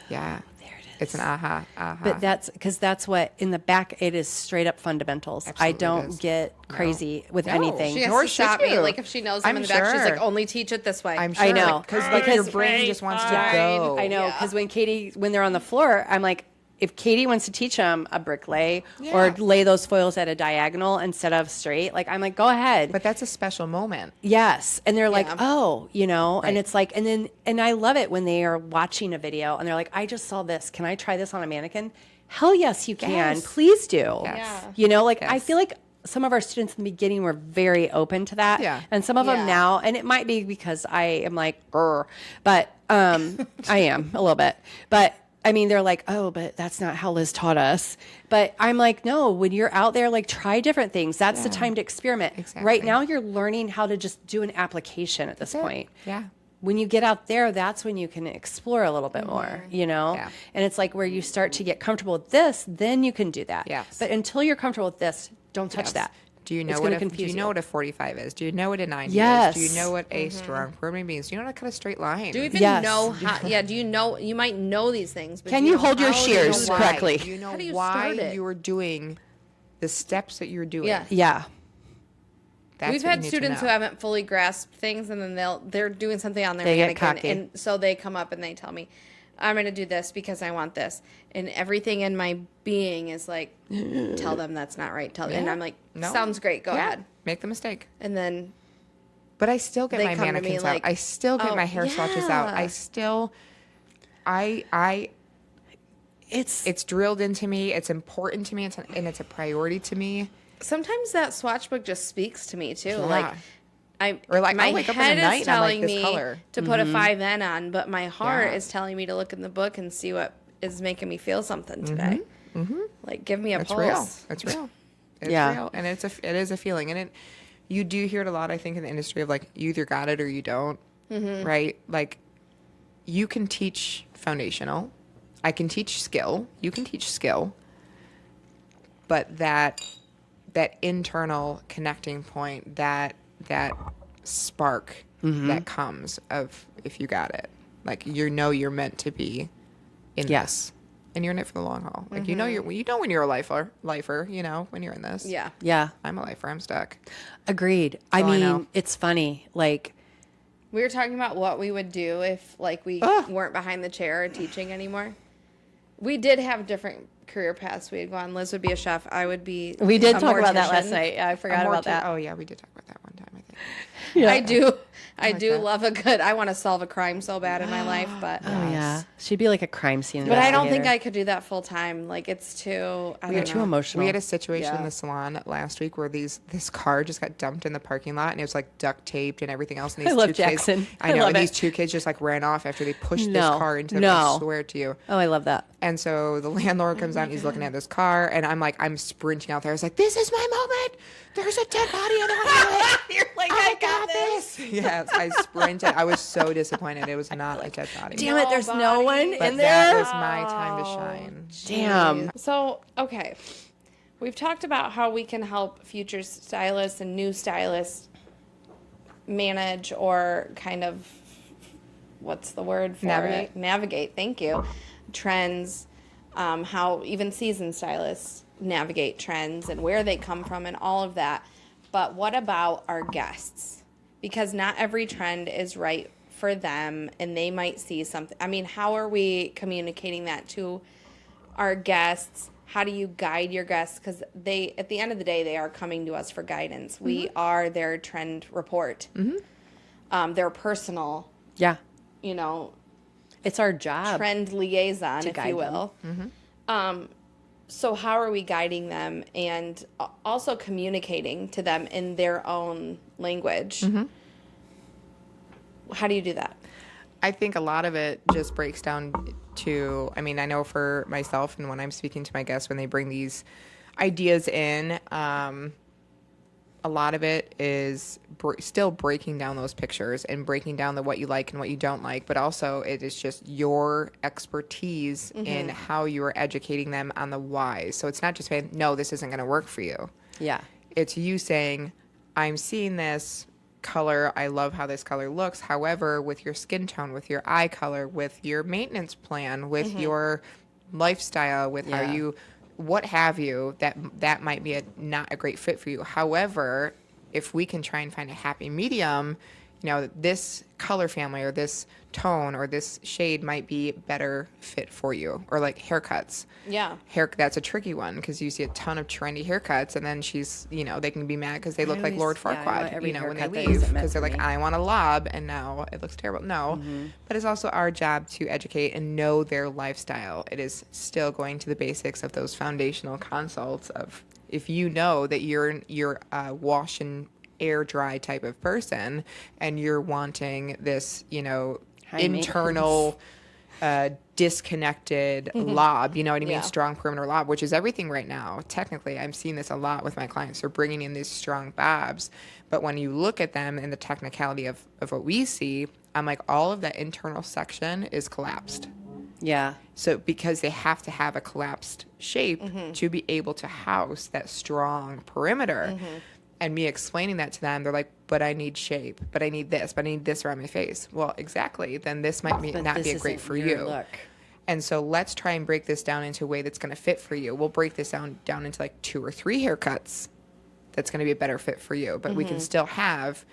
Yeah. there it is. It's an aha. But that's what in the back, it is straight up fundamentals. Absolutely I it don't is. get crazy with No. anything. She has Nor to stop should me. you. Like if she knows I'm I'm in the back, she's sure. like, only teach it this way. I'm sure. I know. Because your brain just wants to go. I know, because when they're on the floor, I'm like, if Katie wants to teach them a brick lay or Yeah. lay those foils at a diagonal instead of straight, like I'm like, go ahead. But that's a special moment. Yes. And they're like, Yeah. oh, and Right. it's like, and I love it when they are watching a video and they're like, I just saw this. Can I try this on a mannequin? Hell yes, you can. Yes. Please do. Yes. Yeah. I Yes. fam like some of our students in the beginning were very open to that. Yeah. And some of Yeah. them now, and it might be because I am like, "Grr," but I am a little bit. But I mean, they're like, oh, but that's not how Liz taught us. But I'm like, no, when you're out there, like try different things. That's the time to experiment. Exactly. Right now, you're learning how to just do an application at this point. Yeah. when you get out there, that's when you can explore a little bit more, you know? Yeah. And it's like where you start to get comfortable with this, then you can do that. Yes. But until you're comfortable with this, don't touch Yes. that. Do you know It's what gonna a, confuse do you know you. what a 45 is? Do you know what a 90 Yes. is? Do you know what a strong permanent means? Do you know how to cut a straight line? Do you even Yes. know how? Yeah. Do you know? You might know these things, but Can do you know hold your how to shears do that? correctly? Do you know How do you why start it? you are doing the steps that you're doing? Yeah. Yeah. That's We've what you had need to students who know. haven't fully grasped things, and then they're doing something on their They get mannequin, cocky. and so they come up and they tell me, "I'm going to do this because I want this," and everything in my being is like, "Tell them that's not right." Tell them, and I'm like, No. "Sounds great. Go Yeah. ahead." Make the mistake. And then But I still get They my come to me mannequins like, out. I still get "Oh, my hair swatches out. yeah." I still, it's drilled into me. It's important to me. And it's a priority to me. sometimes that swatch book just speaks to me too. Yeah. Like Or like, my I'll wake up in head the night is and I'm like, telling this me color. to put a 5N on, but my heart Yeah. is telling me to look in the book and see what is making me feel something today. Like, give me a It's pulse. real. It's real. It's Yeah. real. And it is a feeling. And you do hear it a lot, I think, in the industry of like, you either got it or you don't. Right? Like, you can teach foundational. I can teach skill. You can teach skill. But that internal connecting point, that spark that comes of if you got it. Like, you're meant to be in this. And you're in it for the long haul. Like, you know when you're a lifer, you know, when you're in this. Yeah. Yeah. I'm a lifer. I'm stuck. Agreed. I all I mean, know. it's funny. Like, We were talking about what we would do if, like, we weren't behind the chair or teaching anymore. We did have different career paths we'd go on. Liz would be a chef. I would be. we did a talk about that mortician. last night. I forgot about that. Oh, yeah, we did talk about that one time, I think. Yeah. I do that. love a good. I want to solve a crime so bad in my life, but Oh, yeah. She'd be like a crime scene but I don't think investigator. I could do that full time. Like, it's too. I You're don't too know. emotional. We had a situation in Yeah. the salon last week where this car just got dumped in the parking lot and it was like duct taped and everything else. And these I love two Jackson. Kids, I I know. love And these it. 2 kids just like ran off after they pushed No. this car into the No. I swear to you. Oh, I love that. And so the landlord comes out and he's looking at this car and I'm sprinting out there. I was like, this is my moment. There's a dead body on the highway. You're like, I got this. Yes, I sprinted. I was so disappointed. It was not a dead body. Damn it, there's no one But in that there. was my time to shine. Damn. So, okay. We've talked about how we can help future stylists and new stylists manage or kind of, what's the word for Navigate. it? Navigate, thank you. Trends, how even seasoned stylists navigate trends and where they come from and all of that. But what about our guests? Because not every trend is right for them and they might see something. I mean, how are we communicating that to our guests? How do you guide your guests? Because they, at the end of the day, they are coming to us for guidance. We are their trend report. Their personal, Yeah. you know, It's our job. trend liaison, if guide you them. will. So how are we guiding them and also communicating to them in their own language? How do you do that? I think a lot of it just breaks down to, I mean, I know for myself and when I'm speaking to my guests, when they bring these ideas in, a lot of it is still breaking down those pictures and breaking down what you like and what you don't like, but also it is just your expertise in how you are educating them on the whys. So it's not just saying, no, this isn't going to work for you. Yeah. It's you saying, I'm seeing this color. I love how this color looks. However, with your skin tone, with your eye color, with your maintenance plan, with your lifestyle, with how Yeah. you, what have you, that might be not a great fit for you. However, if we can try and find a happy medium, you know, this color family or this tone or this shade might be better fit for you. Or like haircuts. Yeah. That's a tricky one because you see a ton of trendy haircuts and then she's, you know, they can be mad because they look like always- Lord yeah, I want Farquaad, every you know, when they haircut that leave isn't meant because they're for like, me. I want a lob and now it looks terrible. No, but it's also our job to educate and know their lifestyle. It is still going to the basics of those foundational consults of if you know that you're wash and air dry type of person and you're wanting this, you know, High internal disconnected lob, you know what I mean? Yeah. Strong perimeter lob, which is everything right now. Technically, I'm seeing this a lot with my clients. They're bringing in these strong bobs. But when you look at them and the technicality of what we see, I'm like, all of that internal section is collapsed. Yeah. So because they have to have a collapsed shape to be able to house that strong perimeter. And me explaining that to them, they're like, but I need shape, but I need this, but I need this around my face. Well, exactly. Then this might not be great for you. Look. And so let's try and break this down into a way that's going to fit for you. We'll break this down into like 2 or 3 haircuts that's going to be a better fit for you. But we can still have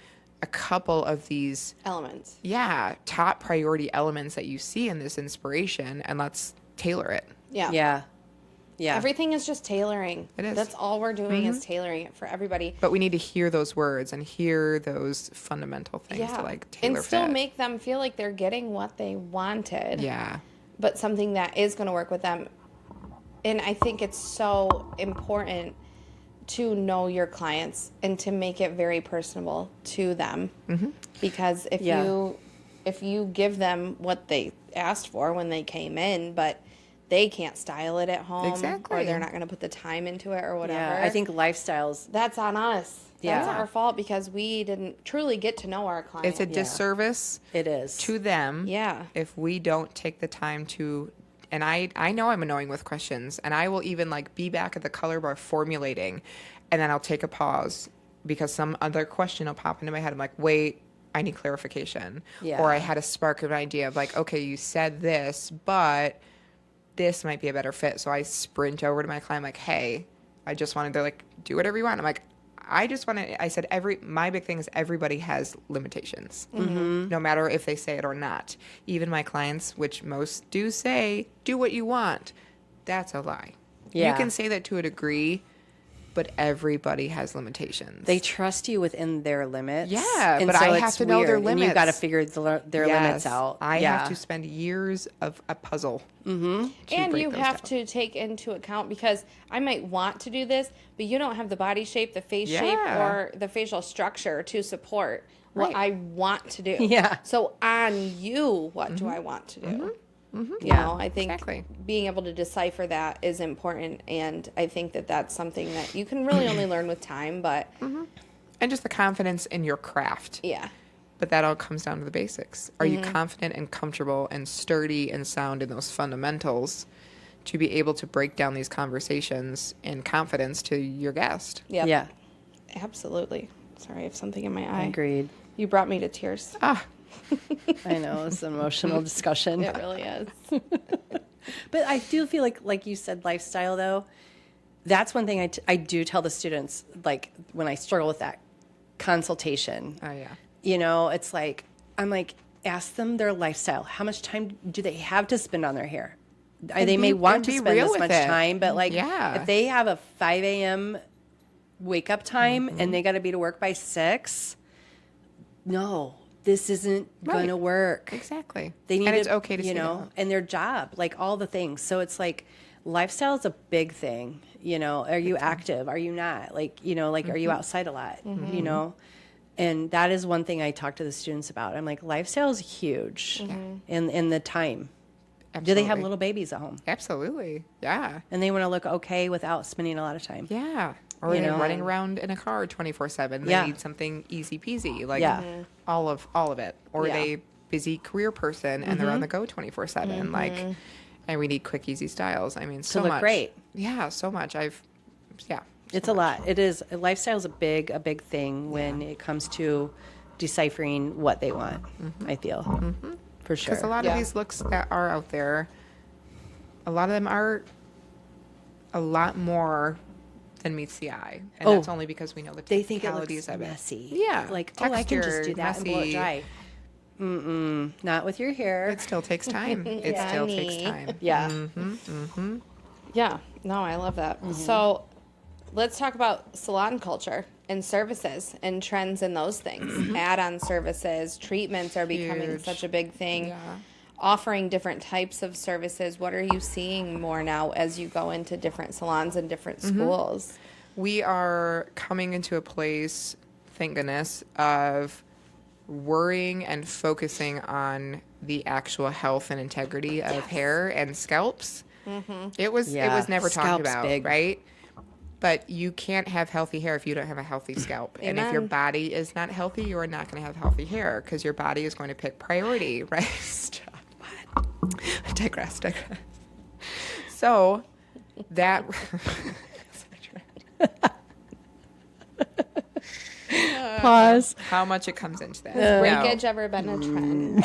a couple of these elements. Yeah, top priority elements that you see in this inspiration, and let's tailor it. Yeah. Yeah. Yeah. Everything is just tailoring. It is. That's all we're doing is tailoring it for everybody. But we need to hear those words and hear those fundamental things to like tailor and still fit. make them feel like they're getting what they wanted. Yeah. But something that is going to work with them. And I think it's so important to know your clients and to make it very personable to them. Because if you give them what they asked for when they came in, but they can't style it at home, Exactly. or they're not going to put the time into it or whatever. Yeah. I think lifestyles. that's on us. Yeah. That's our fault because we didn't truly get to know our clients. It's a disservice It is. to them Yeah. if we don't take the time to, and I know I'm annoying with questions, and I will even like be back at the color bar formulating, and then I'll take a pause because some other question will pop into my head. I'm like, wait, I need clarification. Yeah. Or I had a spark of an idea of like, okay, you said this, but this might be a better fit. So I sprint over to my client like, hey, I just wanted to like do whatever you want. I'm like, I said my big thing is everybody has limitations, no matter if they say it or not. Even my clients, which most do say, do what you want. That's a lie. Yeah. You can say that to a degree, but everybody has limitations. They trust you within their limits. Yeah, and but so I it's have to know their weird, and you've got to limits. figure their Yes, limits out. I yeah. have to spend years of a puzzle. And break you those have down. to take into account, because I might want to do this, but you don't have the body shape, the face shape, Yeah. or the facial structure to support what I want to do. Yeah. So on you, what do I want to do? You Yeah, know, I think exactly. being able to decipher that is important, and I think that that's something that you can really only learn with time, but And just the confidence in your craft. yeah. But that all comes down to the basics. Are you confident and comfortable and sturdy and sound in those fundamentals to be able to break down these conversations in confidence to your guest? Yep. Yeah. Absolutely. Sorry, I have something in my eye. Agreed. You brought me to tears. Ah, I know it's an emotional discussion. It really is. But I do feel like you said, lifestyle though. That's one thing I do tell the students, like when I struggle with that consultation. oh yeah. You know, it's like, I'm like, ask them their lifestyle. How much time do they have to spend on their hair? They may want to be spend real this with much it. time, but like, Yeah. if they have a 5 a.m. wake up time and they got to be to work by 6, no, this isn't going to Right. work. Exactly. They need and it's to, okay to you say know, that. and their job, like all the things. So it's like lifestyle is a big thing. You know, are you active? Are you not? Like, you know, like, are you outside a lot? You know? And that is one thing I talk to the students about. I'm like, lifestyle is huge in the time. Do they have Absolutely. little babies at home? Absolutely. Yeah. And they want to look okay without spending a lot of time. Yeah. Or You they're know? running around in a car 24/7. They Yeah. need something easy peasy. Like Yeah. all of it. Or Yeah. they busy career person and they're on the go 24/7. Like, and we need quick, easy styles. I mean, so look much. great. Yeah, so much. Yeah. It's a lot. It is. Lifestyle is a big thing when it comes to deciphering what they want. I feel for sure. Because a lot of these looks that are out there, a lot of them are a lot more than meets the eye. And Oh. that's only because we know the They think it looks technicalities of it. messy. Yeah. Like, oh, I can just Textured, do that and blow it messy. dry. Not with your hair. It still takes time. It still takes Honey. time. Yeah. Yeah, no, I love that. So let's talk about salon culture and services and trends in those things. Add-on services, treatments are becoming Huge. such a big thing. Yeah. Offering different types of services. What are you seeing more now as you go into different salons and different schools? We are coming into a place, thank goodness, of worrying and focusing on the actual health and integrity of hair and scalps. It was Yeah, never talked scalp's about, big. right? But you can't have healthy hair if you don't have a healthy scalp. And if your body is not healthy, you are not going to have healthy hair because your body is going to pick priority, right? Stop. What? Digress. So that... Pause. How much it comes into that. Has breakage ever been a trend?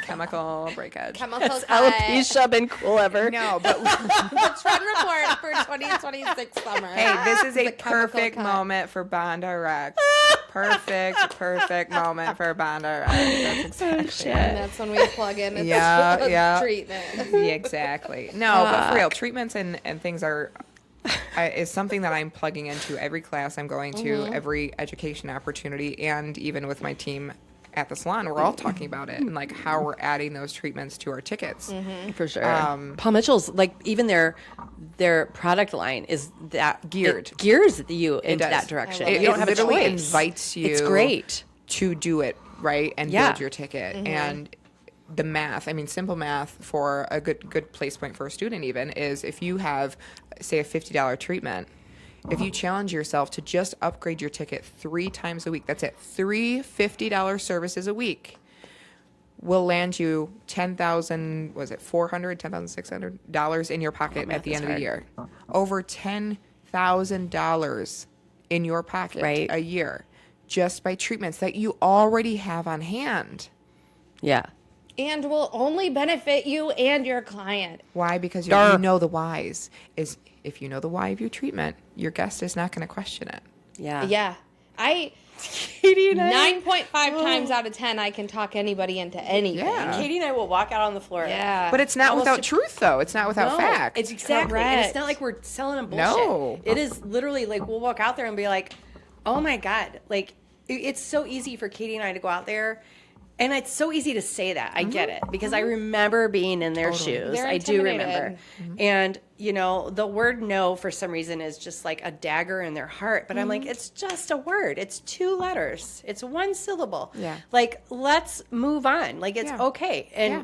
Chemical breakage. Chemical cut. Alopecia been cool ever? No, but The trend report for 2026 summer. hey, this is a The chemical perfect cut. moment for Bond RX. Perfect moment for Bond RX. That's exactly. And that's when we plug in. It's Yeah. treatment. Yeah, exactly. No, but for real, treatments and things are is something that I'm plugging into every class I'm going to, every education opportunity, and even with my team at the salon, we're all talking about it and like how we're adding those treatments to our tickets. For sure. Paul Mitchell's, like, even their product line is that Geared. It gears you into does. that direction. It You don't have a literally choice. invites you. It's great. to do it right and Yeah. build your ticket and the math. I mean, simple math for a good place point for a student even is if you have, say, a $50 treatment. If you challenge yourself to just upgrade your ticket 3 times a week, that's it, 3 $50 services a week, will land you $10,000, was it $10,600 in your pocket at the end of the year. Over $10,000 in your pocket a year just by treatments that you already have on hand. Yeah. And will only benefit you and your client. Why? Because you know the whys. Is if you know the why of your treatment, your guest is not going to question it. Yeah. Yeah. Katie and 9.5 times out of 10, I can talk anybody into anything. Yeah. Katie and I will walk out on the floor. Yeah. But it's not without truth, though. It's not without fact. It's exactly. And it's Correct. not like we're selling them bullshit. No. It is literally like we'll walk out there and be like, oh my God. Like, it's so easy for Katie and I to go out there. And it's so easy to say that. I get it. Because I remember being in their shoes. They're I do intimidated. remember. And, you know, the word no for some reason is just like a dagger in their heart. But I'm like, it's just a word. It's 2 letters. It's 1 syllable. Yeah. Like, let's move on. Like, it's okay. And Yeah.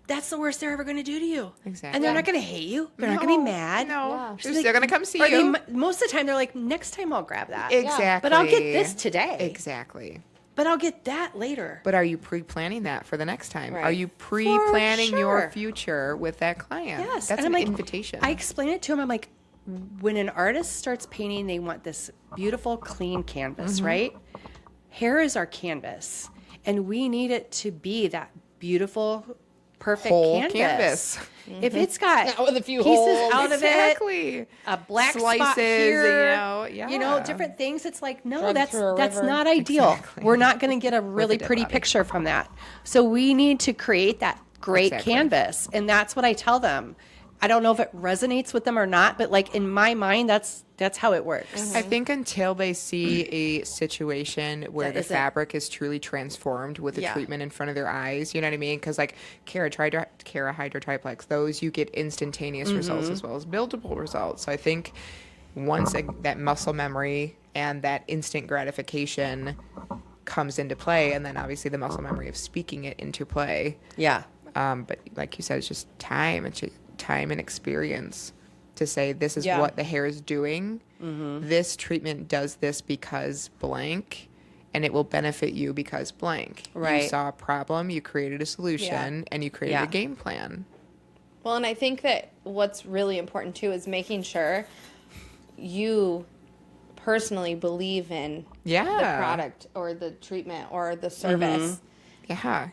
that's the worst they're ever going to do to you. Exactly. And they're not going to hate you. They're not going to be mad. No. Yeah. They're still going to come see Or you. most of the time, they're like, next time I'll grab that. Exactly. But I'll get this today. Exactly. But I'll get that later. But are you pre-planning that for the next time? Right. Are you pre-planning your sure. future with that client? Yes. That's And an I'm like, invitation. I explain it to him. I'm like, when an artist starts painting, they want this beautiful, clean canvas, right? Hair is our canvas. And we need it to be that beautiful, perfect Whole canvas. If it's got Not with a few pieces holes. out of exactly. it, a black Slices, spot here, you know, different things. It's like, no, Drug that's through a river. not ideal. Exactly. We're not going to get a really dead pretty body. picture from that. So we need to create that great Exactly. canvas, and that's what I tell them. I don't know if it resonates with them or not, but like in my mind, that's how it works. I think until they see a situation where That the isn't- fabric is truly transformed with the Yeah. treatment in front of their eyes, you know what I mean? Because like Cara Hydrotriplex, those you get instantaneous results as well as buildable results. So I think once that muscle memory and that instant gratification comes into play, and then obviously the muscle memory of speaking it into play. Yeah. But like you said, it's just time. It's just time and experience to say this is Yeah. what the hair is doing. This treatment does this because blank, and it will benefit you because blank. Right. You saw a problem, you created a solution, and you created Yeah. a game plan. Well, and I think that what's really important too is making sure you personally believe in Yeah. the product or the treatment or the service. Yeah.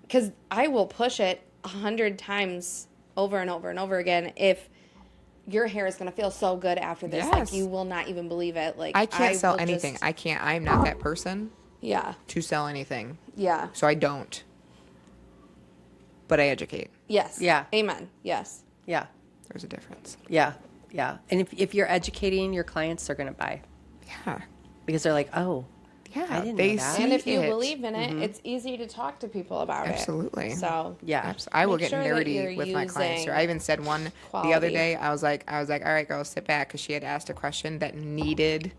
Because I will push it 100 times over and over and over again if your hair is going to feel so good after this. Yes. Like, you will not even believe it. Like, I can't sell will anything. just- I'm not that person yeah. to sell anything. Yeah. So I don't. But I educate. Yes. Yeah. Amen. Yes. Yeah. There's a difference. Yeah. Yeah. And if you're educating your clients, they're going to buy Yeah. because they're like, oh, Yeah. I didn't they know that. see And if you it. believe in it, it's easy to talk to people about Absolutely. it. So, yeah. I will Make get sure that nerdy you're with my clients. using I even said one the other quality. day. I was like, all right, girl, sit back, because she had asked a question that needed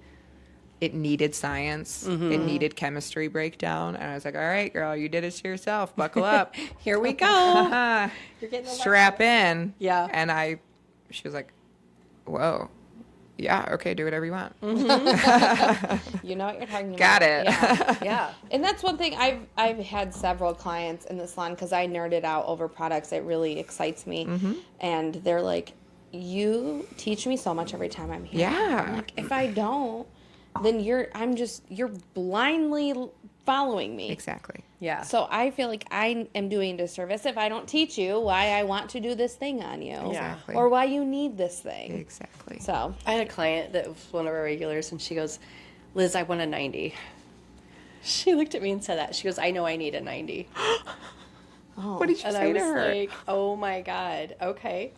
science, it needed chemistry breakdown, and I was like, all right, girl, you did it to yourself. Buckle up. Here we go. You're getting the Strap in. Yeah. And she was like, whoa. yeah, okay, do whatever you want. You know what you're talking about. Got it. Yeah. Yeah. And that's one thing I've had several clients in the salon because I nerded out over products. It really excites me. And they're like, you teach me so much every time I'm here. Yeah. I'm like, if I don't, then you're blindly following me. Exactly. Yeah. So I feel like I am doing a disservice if I don't teach you why I want to do this thing on you. Exactly. Or why you need this thing. Exactly. So I had a client that was one of our regulars, and she goes, Liz, I want a 90. She looked at me and said that. She goes, I know I need a 90. What did you And say I to was her? like, oh my God, okay.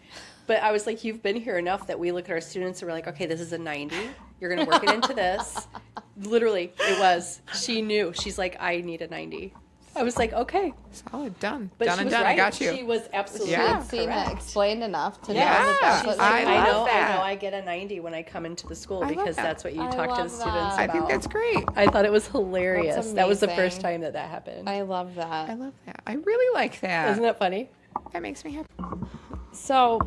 But I was like, you've been here enough that we look at our students and we're like, okay, this is a 90. You're going to work it into this. Literally, it was. She knew. She's like, I need a 90. I was like, okay. Solid. Done. But Done she and was done. right. I got you. She was absolutely Yeah. I've seen it correct. explained enough to know Yeah. that that's She's what like, I know that. I get a 90 when I come into the school I love because that. that's what you I talk to the love students that. I about. think that's great. I thought it was hilarious. That's That was the amazing. first time that happened. I love that. I love that. I really like that. Isn't that funny? That makes me happy. So,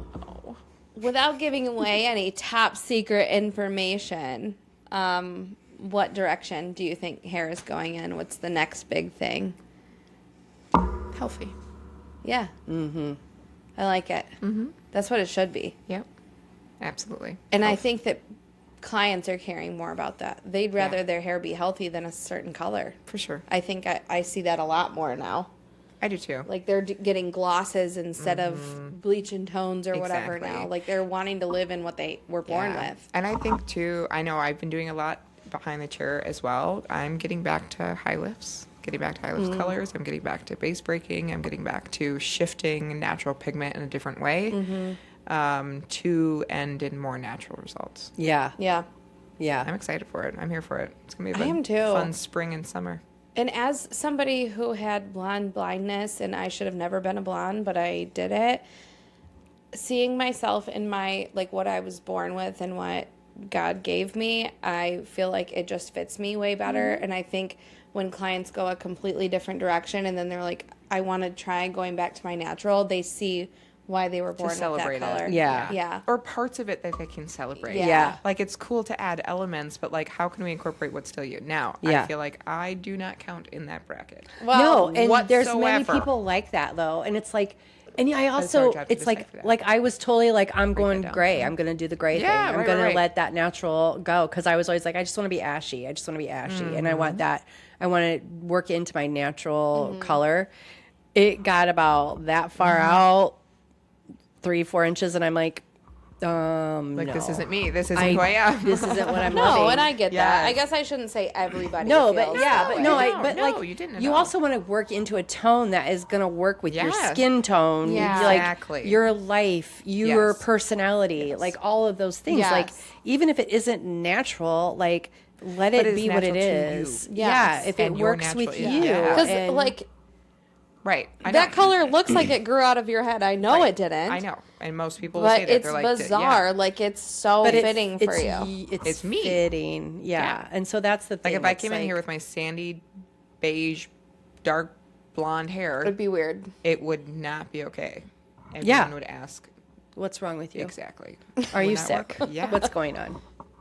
without giving away any top secret information, what direction do you think hair is going in? What's the next big thing? Healthy. Yeah. Mm-hmm. I like it. Mm-hmm. That's what it should be. Yep. Absolutely. And I think that clients are caring more about that. They'd rather their hair be healthy than a certain color. For sure. I think I see that a lot more now. I do too. Like they're getting glosses instead of bleach and tones or whatever Exactly. now. Like they're wanting to live in what they were born Yeah. with. And I think too, I know I've been doing a lot behind the chair as well. I'm getting back to high lifts, colors. I'm getting back to base breaking. I'm getting back to shifting natural pigment in a different way to end in more natural results. Yeah. Yeah. Yeah. I'm excited for it. I'm here for it. It's going to be I a am too. fun spring and summer. And as somebody who had blonde blindness, and I should have never been a blonde, but I did it, seeing myself in my, like what I was born with and what God gave me, I feel like it just fits me way better. And I think when clients go a completely different direction and then they're like, I want to try going back to my natural, they see why they were born with that celebrate color. it. Yeah. Yeah. Or parts of it that they can celebrate. Yeah. Like it's cool to add elements, but like how can we incorporate what's still you? Now, Yeah. I feel like I do not count in that bracket. Well, No, and there's many whatsoever. people like that though, and it's like, and I our also, job to it's like, decipher that. like I was totally like, I'm going down. gray. I'm going to do the gray Yeah, thing. I'm right, going right. to let that natural go because I was always like, I just want to be ashy. And I want that. I want to work into my natural color. It got about that far out, 3-4 inches, and I'm like, Like no. this isn't me. This isn't who I am. This isn't what I'm no, loving. and I get that. Yes. I guess I shouldn't say everybody. No, but feels yeah, that but way. no, No, like you didn't at you all. also want to work into a tone that is going to work with your Yes. skin tone, Yeah. like Exactly. your life, your Yes. personality, like all of those things. Yes. Like even if it isn't natural, like let But it it be is what it natural to is. you. Yeah, Yes. if it And your works with natural- you, yeah. Because and- like Right. I that know. color looks like it grew out of your head. I know Right. it didn't. I know. And most people will say But that. it's They're like, bizarre. Yeah. Like it's so but fitting for you. It's me. fitting, yeah. Yeah. And so that's the Like thing. if I it's came in here with my sandy, beige, dark blonde hair, It'd be weird. it would not be okay. Everyone Yeah. would ask. what's wrong with you? Exactly. Are you Would not sick? work. Yeah. What's going on?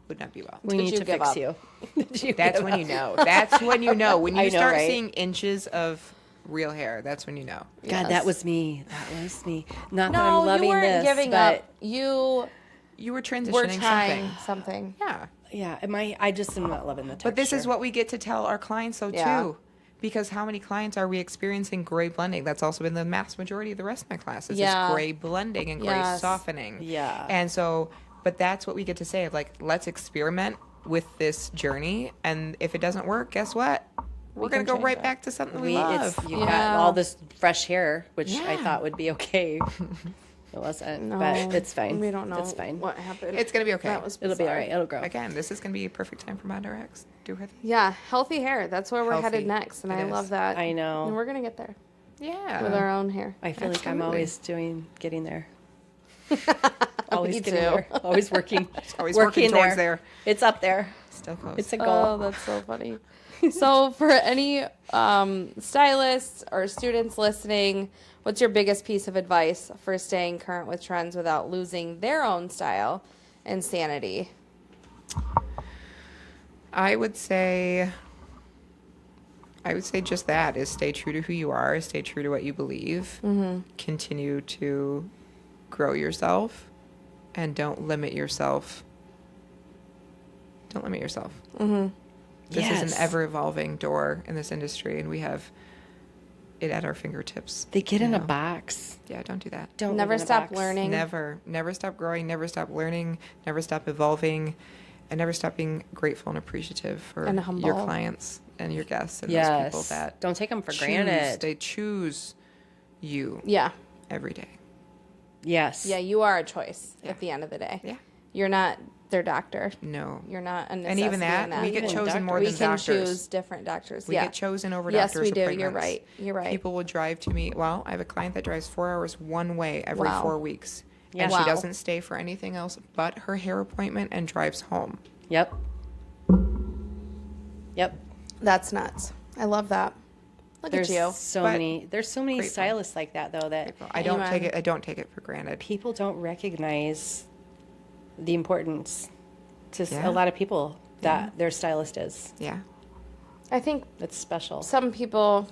Would not be well. We Did need you to give fix up? you. Did you That's give when up? you know. That's when you know. When I you know, start right? seeing inches of real hair, that's when you know. God, Yes. that was me. Not that No, I'm loving you weren't this, giving but up. You You were transitioning were trying something. something. Yeah. yeah, I just am not loving the texture. But this is what we get to tell our clients, though, Yeah. too. Because how many clients are we experiencing gray blending? That's also been the mass majority of the rest of my classes. Yeah. Is gray blending and gray Yes. softening. Yeah. And so, but that's what we get to say. Like, let's experiment with this journey. And if it doesn't work, guess what? We're going can to go change right it. back to something we love. you Yeah. got all this fresh hair, which I Yeah. thought would be okay. It wasn't, No, but it's fine. We don't know. It's fine. what happened. It's going to be okay. That was It'll be all bizarre. right. It'll grow. Again, this is going to be a perfect time for Mondo X. Do her thing. Yeah, healthy hair. That's where we're Healthy. headed next, and It I is. love that. I know. And we're gonna get there Yeah. with our own hair. I feel like I'm Absolutely. always getting there. Always Me getting too. there. Always working. Always working towards there. It's up there. Still close. It's a goal. Oh, that's so funny. So, for any stylists or students listening, what's your biggest piece of advice for staying current with trends without losing their own style and sanity? I would say just that is stay true to who you are, stay true to what you believe, continue to grow yourself, and don't limit yourself. Don't limit yourself. This is an ever-evolving door in this industry, and we have it at our fingertips. They get in a box. Yeah, don't do that. Don't Never live in a stop box. learning. Never stop growing, never stop learning, never stop evolving, and never stop being grateful and appreciative for And humble. your clients and your guests and those Yes. people that Don't take them for choose- granted. They choose you Yeah. every day. Yes. Yeah, you are a choice at the end of the day. Yeah. You're not their doctor. No. You're not a necessity And even that, in that. we get Even chosen more we than can doctors. choose different doctors. We yeah. get chosen over Yes, doctors' we do. appointments. You're right. You're right. People will drive to me. Well, I have a client that drives 4 hours one way every Wow. 4 weeks. Yeah. And Wow. she doesn't stay for anything else but her hair appointment and drives home. Yep. Yep. That's nuts. I love that. Look There's at you. so But many. There's so many grateful. stylists like that though that I don't Amen. take it for granted. people don't recognize the importance to Yeah. a lot of people that their stylist is. Yeah. I think It's special. some people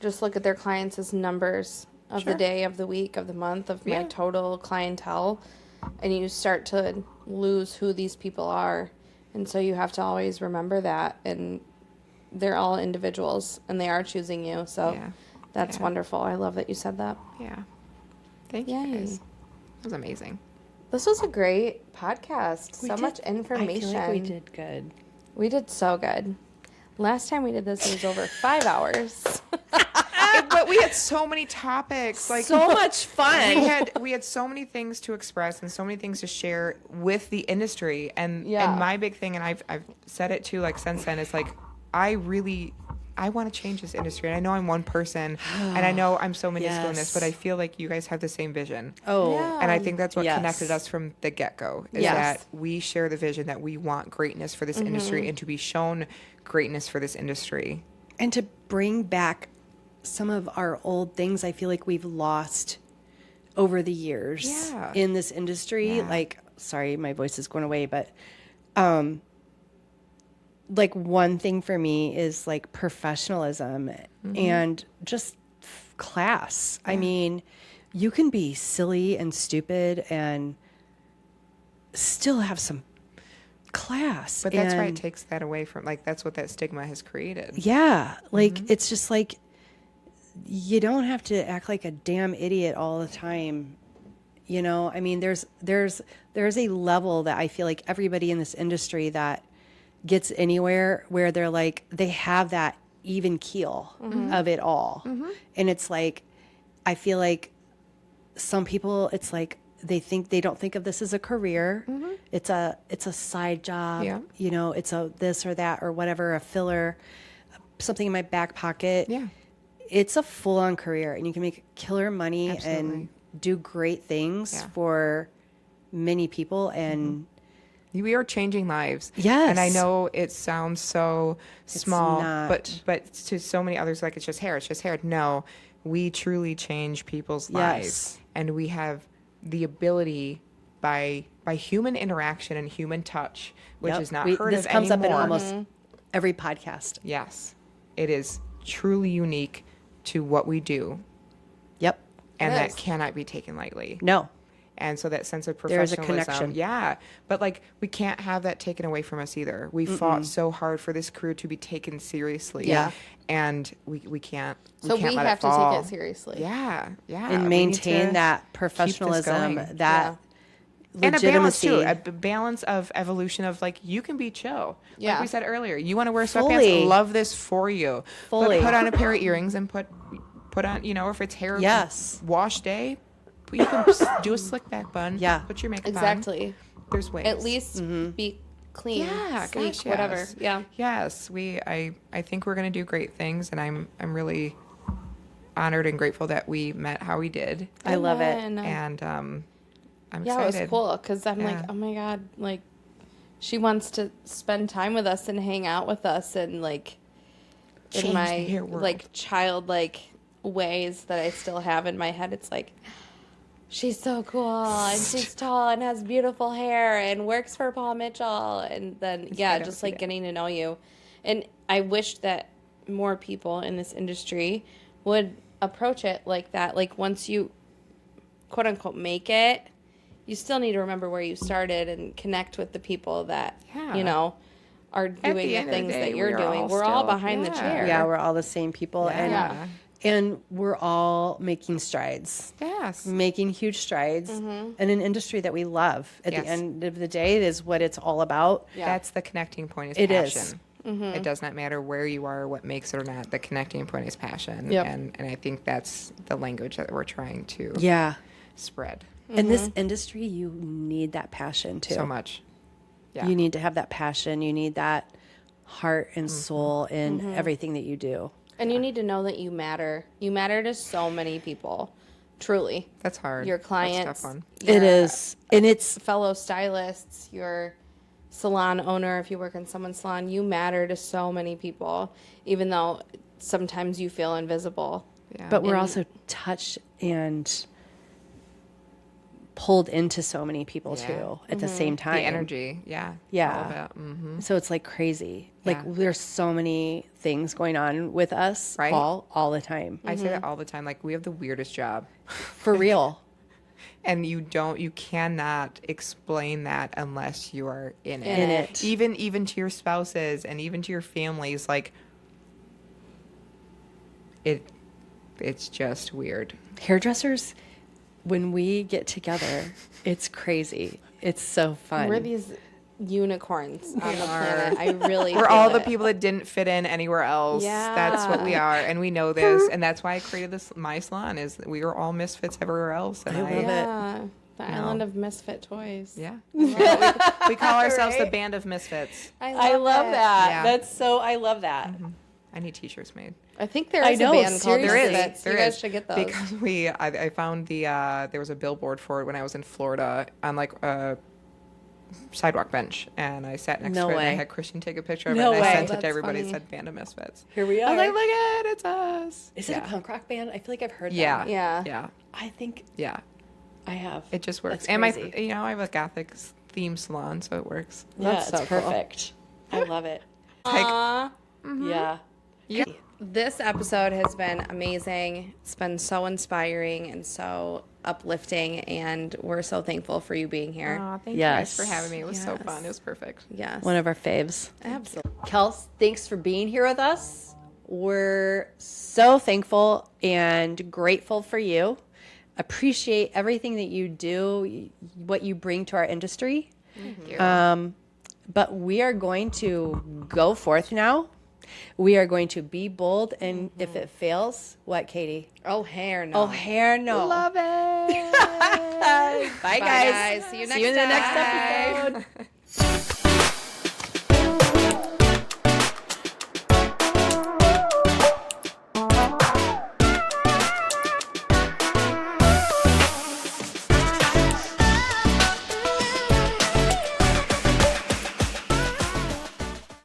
just look at their clients as numbers of the Sure. day, of the week, of the month, of my Yeah. total clientele. And you start to lose who these people are. And so you have to always remember that. And they're all individuals and they are choosing you. So Yeah. that's Yeah. wonderful. I love that you said that. Yeah. Thank you Yay. guys. It was amazing. This was a great podcast. So much information. I feel like we did good. We did so good. Last time we did this, it was over 5 hours. But we had so many topics. Like So much fun. we had so many things to express and so many things to share with the industry. And Yeah. my big thing, and I've said it too, like since then, is like I want to change this industry. And I know I'm one person, and I know I'm so minuscule in this, but I Yes. feel like you guys have the same vision. Oh, Yeah. And I think that's what Yes. connected us from the get-go, is Yes. that we share the vision that we want greatness for this industry and to be shown greatness for this industry. and to bring back some of our old things I feel like we've lost over the years Yeah. in this industry. Yeah. Like, sorry, my voice is going away, but like one thing for me is like professionalism and just class. I mean, you can be silly and stupid and still have some class. But that's why it And takes that away from, like, that's what that stigma has created. yeah, like it's just like you don't have to act like a damn idiot all the time. You know, I mean, there's a level that I feel like everybody in this industry that gets anywhere where they're like they have that even keel of it all, and it's like I feel like some people it's like they don't think of this as a career. It's a side job. Yeah. You know, it's a this or that or whatever, a filler, something in my back pocket. Yeah. It's a full-on career, and you can make killer money Absolutely. and do great things Yeah. for many people. And We are changing lives. Yes. And I know it sounds so small, not. but to so many others, like, it's just hair. No, we truly change people's Yes. lives. And we have the ability by human interaction and human touch, which Yep. is not We- heard this of comes anymore. up in almost every podcast. Yes. It is truly unique to what we do, Yep. and It that is. cannot be taken lightly. No. And so that sense of There is a professionalism, connection. yeah. But like, we can't have that taken away from us either. We fought so hard for this crew to be taken seriously. Yeah. And we can't. So can't we let have it to fall. take it seriously. Yeah, yeah. And We maintain need to that keep this professionalism, going. that And a balance legitimacy. too, a balance of evolution of like, you can be chill. Yeah. Like we said earlier, you want to wear Fully. sweatpants, love this for you. Fully. But put on a pair of earrings and put on, you know, if it's hair Yes. wash day, you can do a slick back bun. Yeah. Put your makeup on. Exactly. There's ways. At least be clean, Yeah, sleek, gosh, whatever. yes. Yeah. Yes, I think we're gonna do great things, and I'm really honored and grateful that we met how we did, I love it. Amen. and I'm Yeah, excited. it was cool because I'm like, Yeah. oh my God, like she wants to spend time with us and hang out with us and like Change in the my hair world. like childlike ways that I still have in my head. It's like she's so cool and she's tall and has beautiful hair and works for Paul Mitchell. And then, just like getting to know you. And I wish that more people in this industry would approach it like that. Like once you quote unquote make it, you still need to remember where you started and connect with the people that, are doing the things that you're doing. We're all behind the chair. Yeah, we're all the same people. And we're all making strides. Yes. Making huge strides in an industry that we love. At the end of the day, it is what it's all about. Yeah. That's the connecting point, is it passion. Is. It does not matter where you are, what makes it or not. The connecting point is passion. Yep. And I think that's the language that we're trying to spread. In this industry, you need that passion too. So much. Yeah. You need to have that passion. You need that heart and soul in everything that you do. And you need to know that you matter. You matter to so many people. Truly. That's hard. Your clients. That's a tough one. It is. And it's fellow stylists, your salon owner, if you work in someone's salon, you matter to so many people, even though sometimes you feel invisible. Yeah. But we're also touched and pulled into so many people too at the same time. The energy, yeah. All of it. So it's like crazy. Like there's so many things going on with us all the time. I say that all the time. Like we have the weirdest job. For real. And you cannot explain that unless you are in it. Even to your spouses and even to your families, like it's just weird. Hairdressers, when we get together, it's crazy. It's so fun. We're these unicorns on the planet. I really We're all the people that didn't fit in anywhere else. Yeah. That's what we are, and we know this, and that's why I created my salon. Is that we are all misfits everywhere else, and I love it. The island of misfit toys. Yeah, we call ourselves the band of misfits. I love that. Yeah. That's so. I love that. I need T-shirts made. I think there is a band called Misfits. You guys should get those. Because I found there was a billboard for it when I was in Florida on like a sidewalk bench, and I sat next to it and I had Christian take a picture of it, and I sent it to everybody. It said Band of Misfits. Here we are. I was like, look at it, it's us. Is it a punk rock band? I feel like I've heard that. Yeah. I think I have. It just works. That's and crazy. I have a Gothic theme salon, so it works. That's so perfect. I love it. Yeah. Yeah. This episode has been amazing. It's been so inspiring and so uplifting, and we're so thankful for you being here. Oh, thank you guys for having me. It was so fun. It was perfect. Yes. One of our faves. Absolutely. Kels, thanks for being here with us. We're so thankful and grateful for you. Appreciate everything that you do, what you bring to our industry. Thank you. But we are going to go forth now. We are going to be bold, and if it fails, what, Katie? Oh, hair no. Oh, hair no. Love it. Bye, guys. See you See you in the next episode.